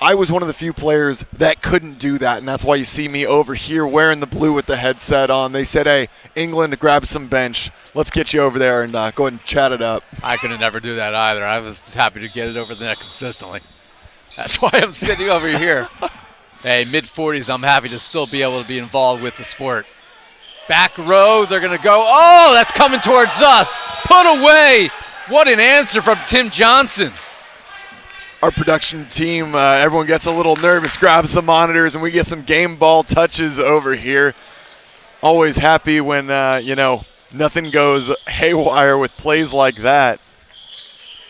S2: I was one of the few players that couldn't do that, and that's why you see me over here wearing the blue with the headset on. They said, hey, England, grab some bench. Let's get you over there and go ahead and chat it up.
S1: I could never do that either. I was happy to get it over the net consistently. That's why I'm sitting over here. Hey, mid-40s, I'm happy to still be able to be involved with the sport. Back row, they're going to go. Oh, that's coming towards us. Put away. What an answer from Tim Johnson.
S2: Our production team, everyone gets a little nervous, grabs the monitors, and we get some game ball touches over here. Always happy when, nothing goes haywire with plays like that.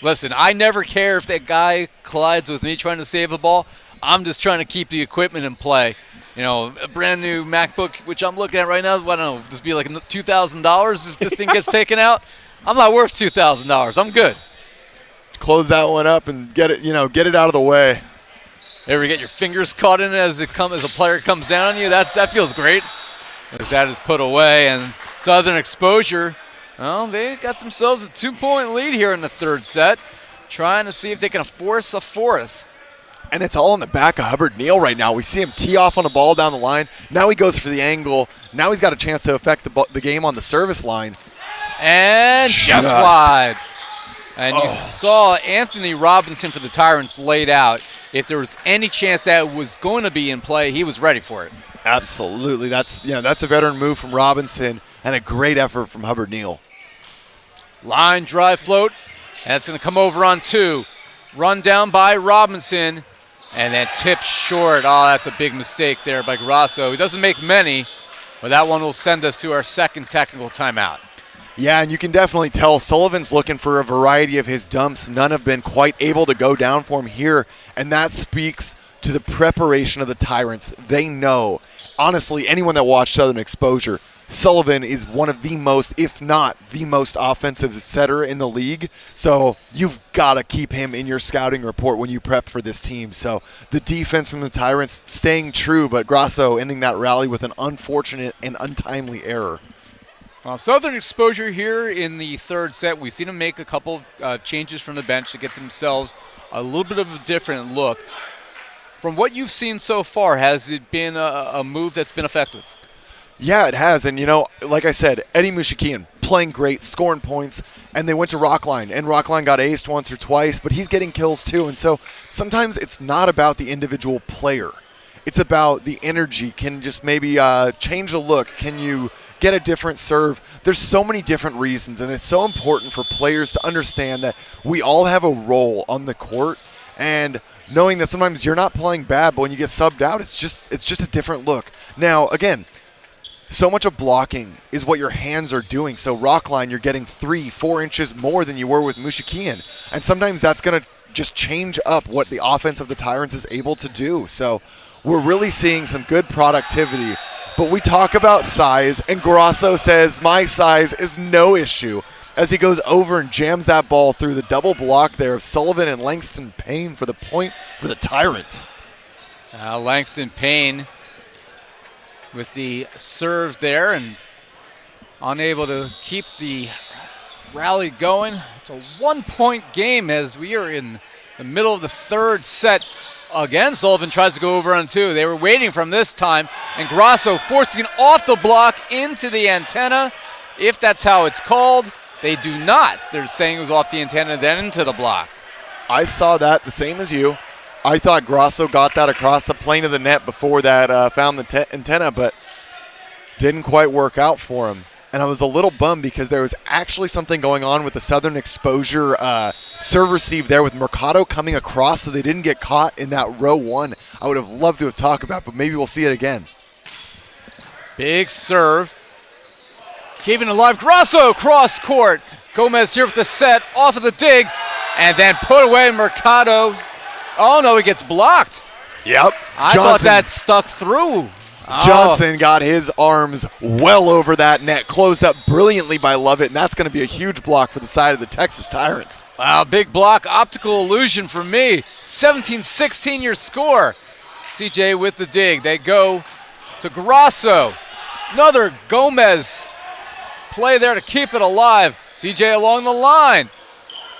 S1: Listen, I never care if that guy collides with me trying to save a ball. I'm just trying to keep the equipment in play. a brand new MacBook, which I'm looking at right now, I don't know, this be like $2,000 if this thing gets taken out. I'm not worth $2,000. I'm good.
S2: Close that one up and get it out of the way.
S1: Ever get your fingers caught in it as a player comes down on you? That feels great. As that is put away, and Southern Exposure, well, they got themselves a 2-point lead here in the third set, trying to see if they can force a fourth.
S2: And it's all in the back of Hubbard-Neil right now. We see him tee off on a ball down the line. Now he goes for the angle. Now he's got a chance to affect the game on the service line.
S1: And just wide. And you saw Anthony Robinson for the Tyrants laid out. If there was any chance that was going to be in play, he was ready for it.
S2: Absolutely. That's a veteran move from Robinson and a great effort from Hubbard-Neil.
S1: Line drive float. And it's going to come over on 2. Run down by Robinson. And then tip short. Oh, that's a big mistake there by Grasso. He doesn't make many, but that one will send us to our second technical timeout.
S2: Yeah, and you can definitely tell Sullivan's looking for a variety of his dumps. None have been quite able to go down for him here, and that speaks to the preparation of the Tyrants. They know, honestly, anyone that watched Southern Exposure, Sullivan is one of the most, if not the most offensive setter in the league. So you've got to keep him in your scouting report when you prep for this team. So the defense from the Tyrants staying true, but Grasso ending that rally with an unfortunate and untimely error.
S1: Well, Southern Exposure here in the third set, we've seen them make a couple changes from the bench to get themselves a little bit of a different look. From what you've seen so far, has it been a move that's been effective?
S2: Yeah, it has. And, like I said, Eddie Mushikian playing great, scoring points, and they went to Rockline. And Rockline got aced once or twice, but he's getting kills too. And so sometimes it's not about the individual player. It's about the energy. Can just maybe change a look? Can you get a different serve? There's so many different reasons, and it's so important for players to understand that we all have a role on the court, and knowing that sometimes you're not playing bad, but when you get subbed out, it's just a different look. Now, again, so much of blocking is what your hands are doing. So Rockline, you're getting 3-4 inches more than you were with Mushikian, and sometimes that's going to just change up what the offense of the Tyrants is able to do. So we're really seeing some good productivity. But we talk about size, and Grasso says, my size is no issue, as he goes over and jams that ball through the double block there of Sullivan and Langston Payne for the point for the Tyrants.
S1: Langston Payne with the serve there and unable to keep the rally going. It's a 1-point game as we are in the middle of the third set. Again, Sullivan tries to go over on 2. They were waiting from this time, and Grasso forcing it off the block into the antenna. If that's how it's called, they do not. They're saying it was off the antenna, then into the block.
S2: I saw that the same as you. I thought Grasso got that across the plane of the net before that found the antenna, but didn't quite work out for him. And I was a little bummed because there was actually something going on with the Southern Exposure serve receive there with Mercado coming across, so they didn't get caught in that row 1. I would have loved to have talked about, but maybe we'll see it again.
S1: Big serve. Keeping it alive. Grasso cross court. Gomez here with the set off of the dig and then put away Mercado. Oh, no, he gets blocked.
S2: Yep.
S1: I thought that stuck through.
S2: Johnson got his arms well over that net, closed up brilliantly by Lovett, and that's going to be a huge block for the side of the Texas Tyrants.
S1: Wow, big block, optical illusion for me. 17-16 your score. CJ with the dig. They go to Grasso. Another Gomez play there to keep it alive. CJ along the line.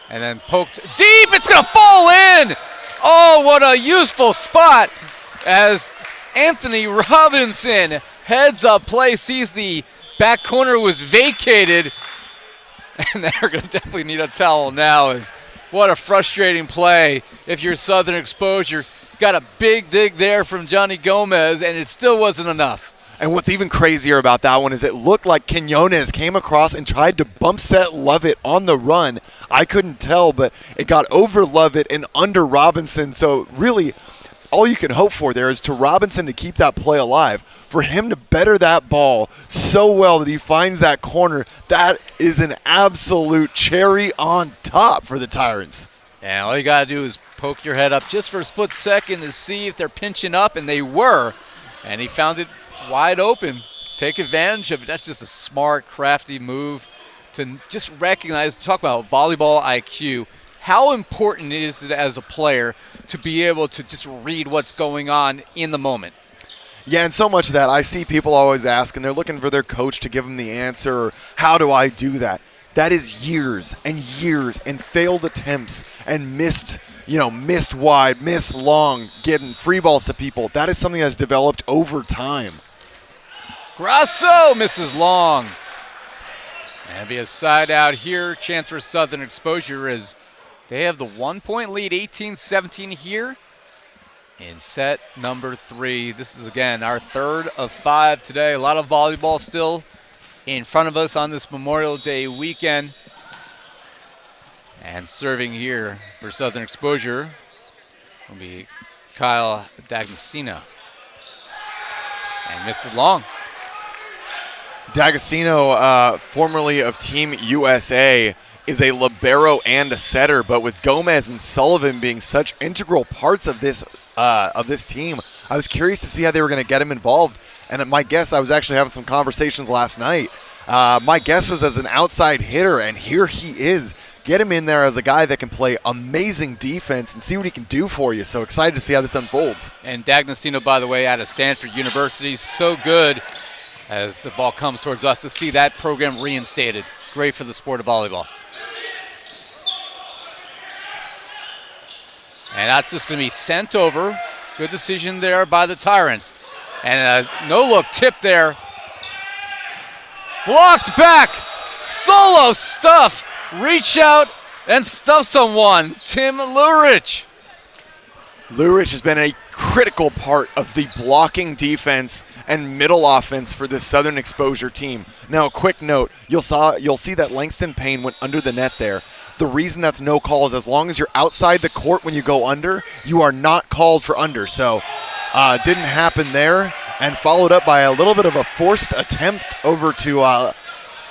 S1: And then poked deep. It's going to fall in. Oh, what a useful spot as Anthony Robinson heads up play, sees the back corner was vacated, and they're going to definitely need a towel now. What a frustrating play if you're Southern Exposure. Got a big dig there from Johnny Gomez, and it still wasn't enough.
S2: And what's even crazier about that one is it looked like Quinones came across and tried to bump set Lovett on the run. I couldn't tell, but it got over Lovett and under Robinson, so really all you can hope for there is to Robinson to keep that play alive. For him to better that ball so well that he finds that corner, that is an absolute cherry on top for the Tyrants.
S1: And all you got to do is poke your head up just for a split second to see if they're pinching up, and they were. And he found it wide open. Take advantage of it. That's just a smart, crafty move to just recognize, talk about volleyball IQ. How important is it as a player to be able to just read what's going on in the moment?
S2: Yeah, and so much of that, I see people always ask, and they're looking for their coach to give them the answer, or how do I do that? That is years and years and failed attempts and missed wide, missed long, getting free balls to people. That is something that's developed over time.
S1: Grasso misses long. And be a side out here. Chance for Southern Exposure as they have the 1-point lead, 18-17 here in set number 3. This is, again, our third of 5 today. A lot of volleyball still in front of us on this Memorial Day weekend. And serving here for Southern Exposure will be Kyle D'Agostino. And misses long.
S2: D'Agostino, formerly of Team USA, is a libero and a setter, but with Gomez and Sullivan being such integral parts of this team, I was curious to see how they were going to get him involved. And my guess, I was actually having some conversations last night. My guess was as an outside hitter, and here he is. Get him in there as a guy that can play amazing defense and see what he can do for you. So excited to see how this unfolds.
S1: And D'Agostino, by the way, out of Stanford University, so good as the ball comes towards us to see that program reinstated. Great for the sport of volleyball. And that's just going to be sent over. Good decision there by the Tyrants. And a no-look tip there. Blocked back. Solo stuff. Reach out and stuff someone. Tim Lurich.
S2: Lurich has been a critical part of the blocking defense and middle offense for this Southern Exposure team. Now, a quick note, you'll see that Langston Payne went under the net there. The reason that's no call is as long as you're outside the court when you go under, you are not called for under. So didn't happen there, and followed up by a little bit of a forced attempt over to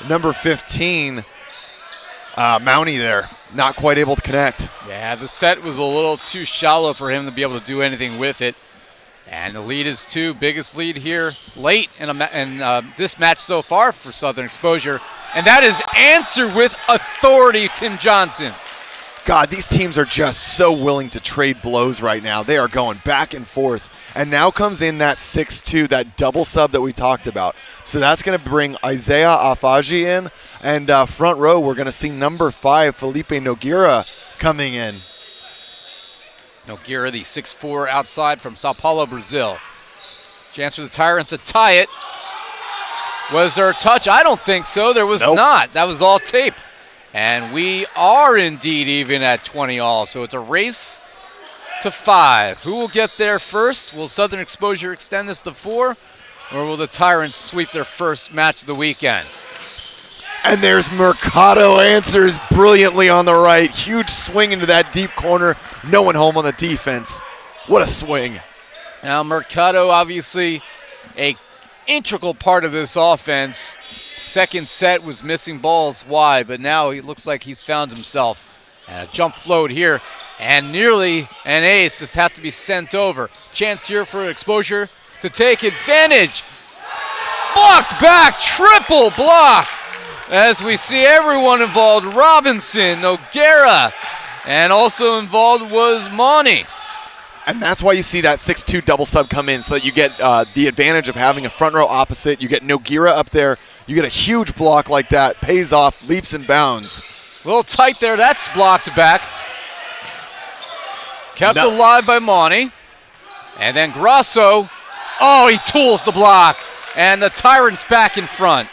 S2: number 15, Mountie there. Not quite able to connect.
S1: Yeah, the set was a little too shallow for him to be able to do anything with it. And the lead is 2, biggest lead here late in this match so far for Southern Exposure. And that is answered with authority, Tim Johnson.
S2: God, these teams are just so willing to trade blows right now. They are going back and forth. And now comes in that 6-2, that double sub that we talked about. So that's going to bring Isaiah Afaji in. And front row, we're going to see number 5, Felipe Nogueira, coming in.
S1: Nogueira, the 6'4" outside from Sao Paulo, Brazil. Chance for the Tyrants to tie it. Was there a touch? I don't think so. There was not. That was all tape. And we are indeed even at 20 all. So it's a race to 5. Who will get there first? Will Southern Exposure extend this to 4? Or will the Tyrants sweep their first match of the weekend?
S2: And there's Mercado, answers brilliantly on the right. Huge swing into that deep corner. No one home on the defense. What a swing.
S1: Now Mercado, obviously a integral part of this offense. Second set was missing balls wide, but now he looks like he's found himself. And a jump float here, and nearly an ace. Just have to be sent over. Chance here for Exposure to take advantage. Blocked back, triple block. As we see everyone involved, Robinson, Nogueira, and also involved was Monty.
S2: And that's why you see that 6-2 double sub come in, so that you get the advantage of having a front row opposite. You get Nogueira up there. You get a huge block like that. Pays off, leaps and bounds.
S1: A little tight there. That's blocked back. Kept alive by Monty. And then Grasso. Oh, he tools the block. And the Tyrants back in front.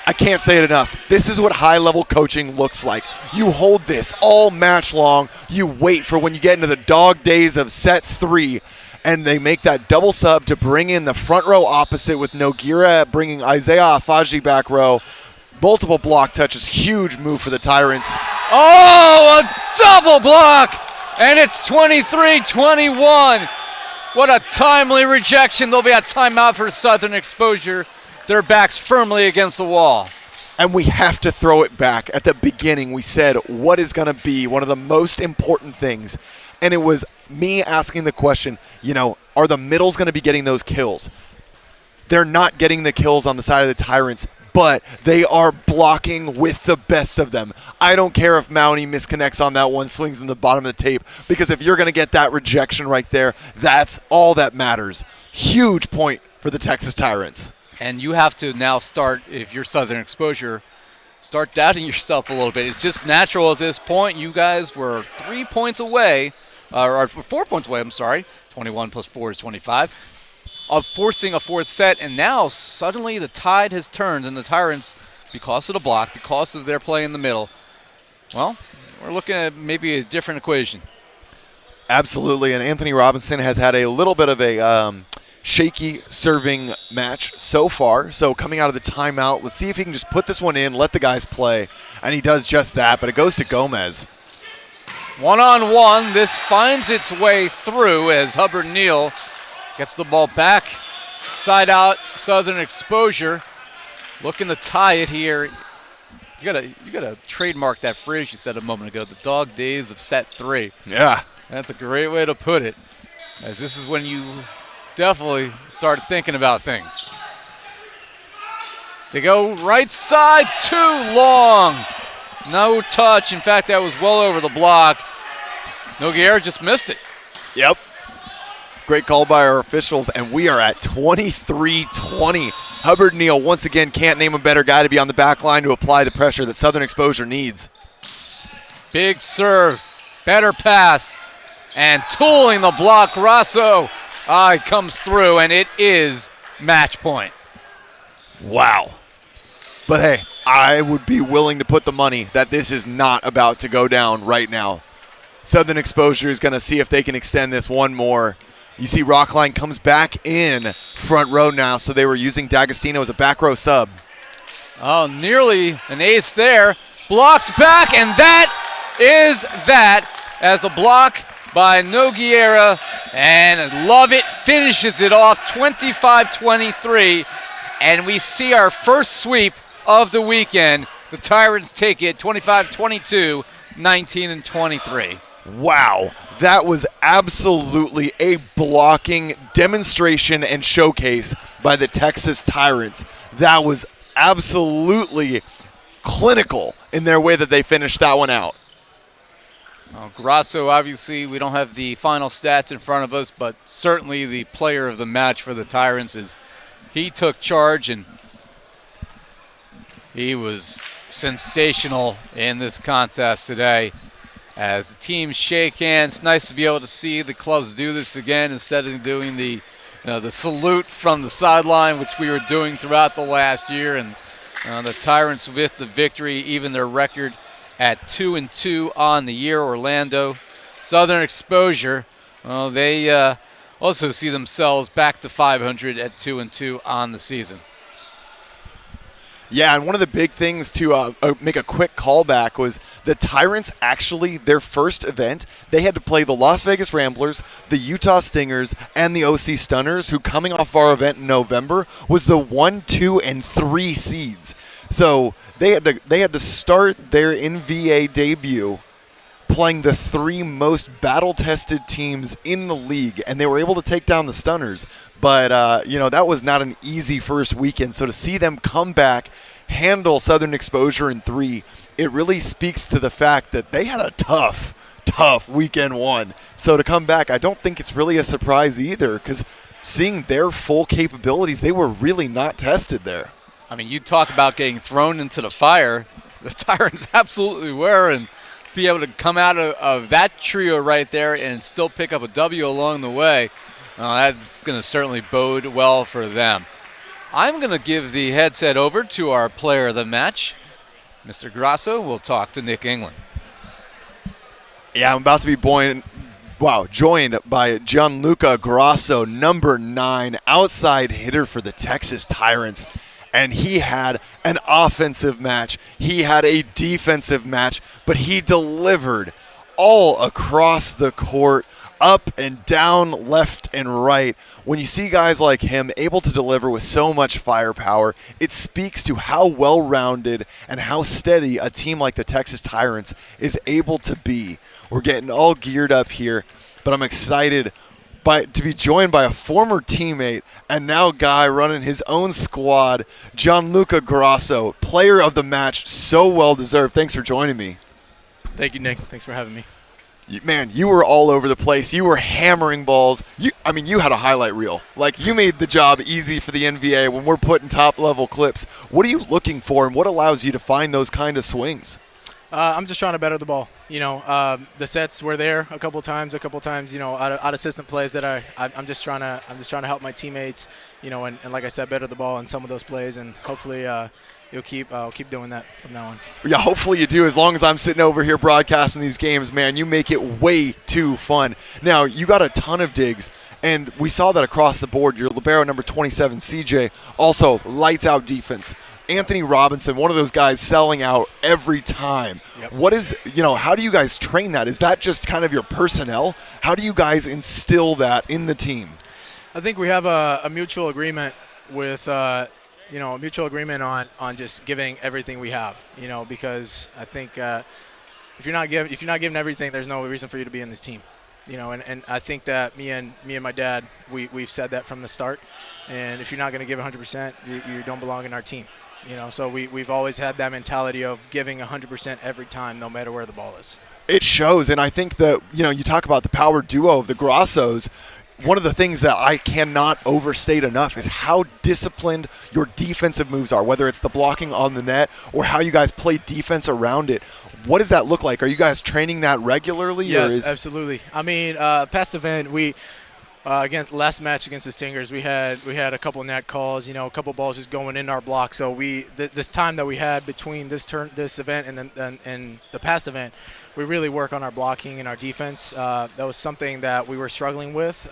S2: I can't say it enough. This is what high-level coaching looks like. You hold this all match long. You wait for when you get into the dog days of set 3, and they make that double sub to bring in the front row opposite with Nogueira bringing Isaiah Afaji back row. Multiple block touches. Huge move for the Tyrants.
S1: Oh, a double block! And it's 23-21. What a timely rejection. There'll be a timeout for Southern Exposure. Their backs firmly against the wall.
S2: And we have to throw it back. At the beginning, we said, what is going to be one of the most important things? And it was me asking the question, are the middles going to be getting those kills? They're not getting the kills on the side of the Tyrants, but they are blocking with the best of them. I don't care if Mountie misconnects on that one, swings in the bottom of the tape, because if you're going to get that rejection right there, that's all that matters. Huge point for the Texas Tyrants.
S1: And you have to now start, if you're Southern Exposure, start doubting yourself a little bit. It's just natural at this point. You guys were 3 points away, or 4 points away, I'm sorry. 21 plus 4 is 25. Of forcing a fourth set, and now suddenly the tide has turned, and the Tyrants, because of the block, because of their play in the middle, well, we're looking at maybe a different equation.
S2: Absolutely, and Anthony Robinson has had a little bit of a shaky serving match so far. So coming out of the timeout, let's see if he can just put this one in, let the guys play, and he does just that, but it goes to Gomez.
S1: One-on-one, this finds its way through as Hubbard-Neil gets the ball back, side out, Southern Exposure, looking to tie it here. You gotta trademark that phrase you said a moment ago, the dog days of set 3.
S2: Yeah.
S1: That's a great way to put it, as this is when you definitely start thinking about things. They go right side, too long. No touch. In fact, that was well over the block. Nogueira just missed it.
S2: Yep. Great call by our officials, and we are at 23-20. Hubbard-Neil once again can't name a better guy to be on the back line to apply the pressure that Southern Exposure needs.
S1: Big serve, better pass, and tooling the block. Grasso comes through, and it is match point.
S2: Wow. But hey, I would be willing to put the money that this is not about to go down right now. Southern Exposure is going to see if they can extend this one more. You see Rockline comes back in front row now, so they were using D'Agostino as a back row sub.
S1: Oh, nearly an ace there. Blocked back, and that is that, as the block by Nogueira, and Lovett finishes it off 25-23, and we see our first sweep of the weekend. The Tyrants take it 25-22, 19-23.
S2: Wow, that was absolutely a blocking demonstration and showcase by the Texas Tyrants. That was absolutely clinical in their way that they finished that one out.
S1: Grasso, obviously, we don't have the final stats in front of us, but certainly the player of the match for the Tyrants is he took charge, and he was sensational in this contest today. As the teams shake hands, nice to be able to see the clubs do this again instead of doing the salute from the sideline, which we were doing throughout the last year. And the Tyrants with the victory, even their record at 2-2 on the year. Orlando, Southern Exposure, they also see themselves back to 500 at 2-2 on the season.
S2: Yeah, and one of the big things to make a quick callback was the Tyrants actually, their first event, they had to play the Las Vegas Ramblers, the Utah Stingers, and the OC Stunners, who coming off our event in November was the 1, 2, and 3 seeds. So they had to start their NVA debut playing the 3 most battle-tested teams in the league, and they were able to take down the Stunners. But, that was not an easy first weekend. So to see them come back, handle Southern Exposure in 3, it really speaks to the fact that they had a tough weekend 1. So to come back, I don't think it's really a surprise either, because seeing their full capabilities, they were really not tested there.
S1: I mean, you talk about getting thrown into the fire. The Tyrants absolutely were, and be able to come out of that trio right there and still pick up a W along the way, that's going to certainly bode well for them. I'm going to give the headset over to our player of the match, Mr. Grasso. We'll talk to Nick England.
S2: Yeah, I'm about to be joined by Gianluca Grasso, number 9, outside hitter for the Texas Tyrants. And he had an offensive match. He had a defensive match, but he delivered all across the court, up and down, left and right. When you see guys like him able to deliver with so much firepower, it speaks to how well-rounded and how steady a team like the Texas Tyrants is able to be. We're getting all geared up here, but I'm excited to be joined by a former teammate and now guy running his own squad, Gianluca Grasso, player of the match, so well deserved. Thanks for joining me.
S3: Thank you, Nick. Thanks for having me.
S2: Man, you were all over the place. You were hammering balls. You had a highlight reel. Like, you made the job easy for the NBA when we're putting top-level clips. What are you looking for, and what allows you to find those kind of swings?
S3: I'm just trying to better the ball. The sets were there a couple times. Out of system plays that I'm just trying to help my teammates. And like I said, better the ball in some of those plays, and hopefully I'll keep doing that from now on.
S2: Yeah, hopefully you do. As long as I'm sitting over here broadcasting these games, man, you make it way too fun. Now, you got a ton of digs, and we saw that across the board. Your libero number 27, CJ, also lights out defense. Anthony Robinson, one of those guys selling out every time.
S3: Yep.
S2: What is, how do you guys train that? Is that just kind of your personnel? How do you guys instill that in the team?
S3: I think we have a mutual agreement with on just giving everything we have. Because I think if you're not giving everything, there's no reason for you to be in this team. And I think that me and my dad, we've said that from the start. And if you're not going to give 100%, you don't belong in our team. So we've always had that mentality of giving 100% every time, no matter where the ball is.
S2: It shows, and I think that, you talk about the power duo of the Grassos. One of the things that I cannot overstate enough is how disciplined your defensive moves are, whether it's the blocking on the net or how you guys play defense around it. What does that look like? Are you guys training that regularly?
S3: Yes, absolutely. Past event, against last match against the Stingers, we had a couple net calls, a couple balls just going in our block. So this time that we had between this event and the past event, we really work on our blocking and our defense. That was something that we were struggling with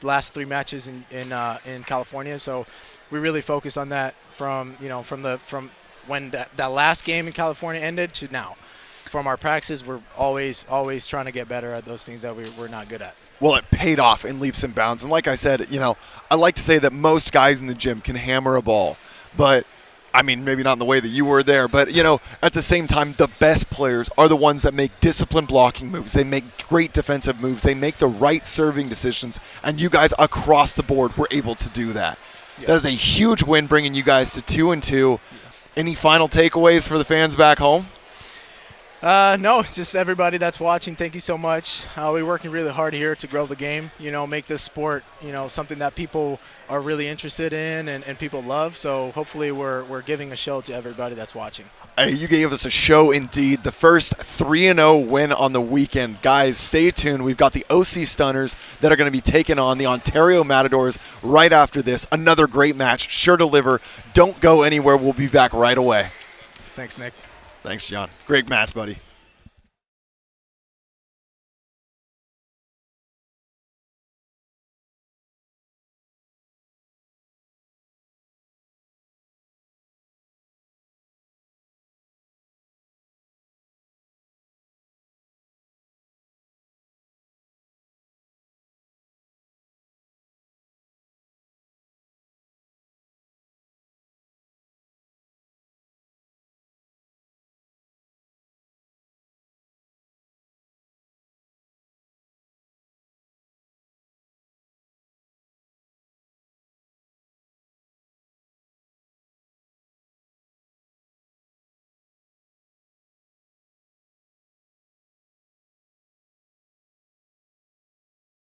S3: last 3 matches in California. So we really focused on that from when that last game in California ended to now. From our practices, we're always trying to get better at those things that we're not good at.
S2: Well, it paid off in leaps and bounds. And like I said, I like to say that most guys in the gym can hammer a ball. But, maybe not in the way that you were there. But, at the same time, the best players are the ones that make disciplined blocking moves. They make great defensive moves. They make the right serving decisions. And you guys across the board were able to do that. Yeah. That is a huge win, bringing you guys to 2-2. Yeah. Any final takeaways for the fans back home?
S3: No, just everybody that's watching, thank you so much. We're working really hard here to grow the game, make this sport, something that people are really interested in and people love. So hopefully we're giving a show to everybody that's watching.
S2: You gave us a show indeed. The first 3-0 win on the weekend. Guys, stay tuned. We've got the OC Stunners that are going to be taking on the Ontario Matadors right after this. Another great match, sure to deliver. Don't go anywhere. We'll be back right away.
S3: Thanks, Nick.
S2: Thanks, John. Great match, buddy.